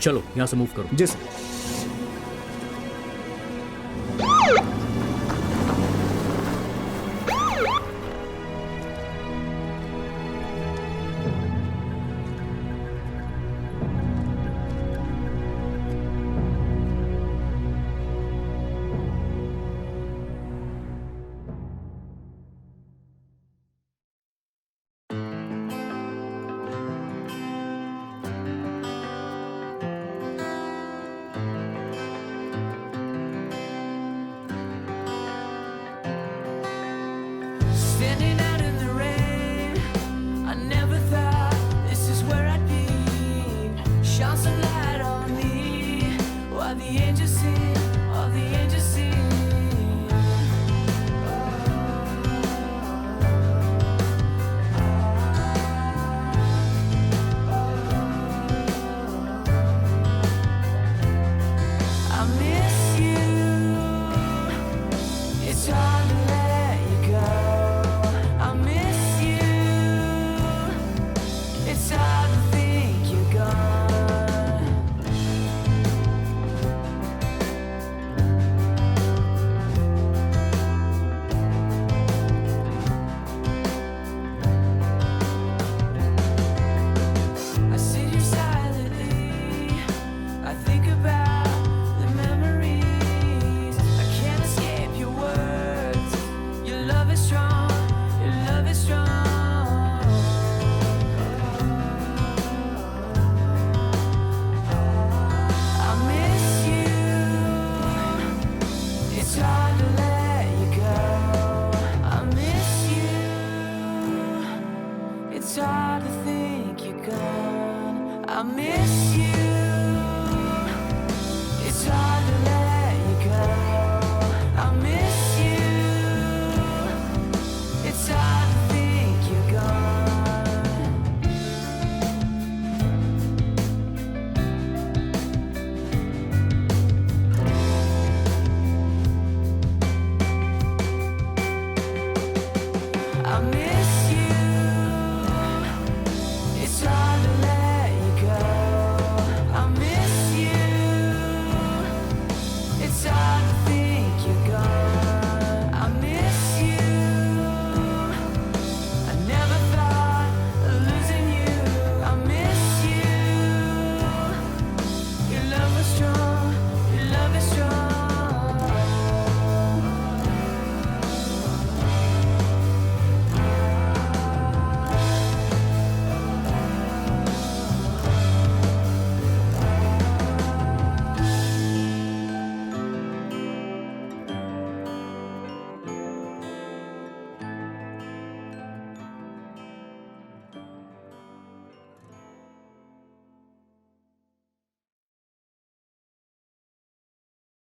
चलो यहां से मूव करो। जी sir. Standing out in the rain, I never thought this is where I'd be. Shine some light on me while the angels sing, all the angels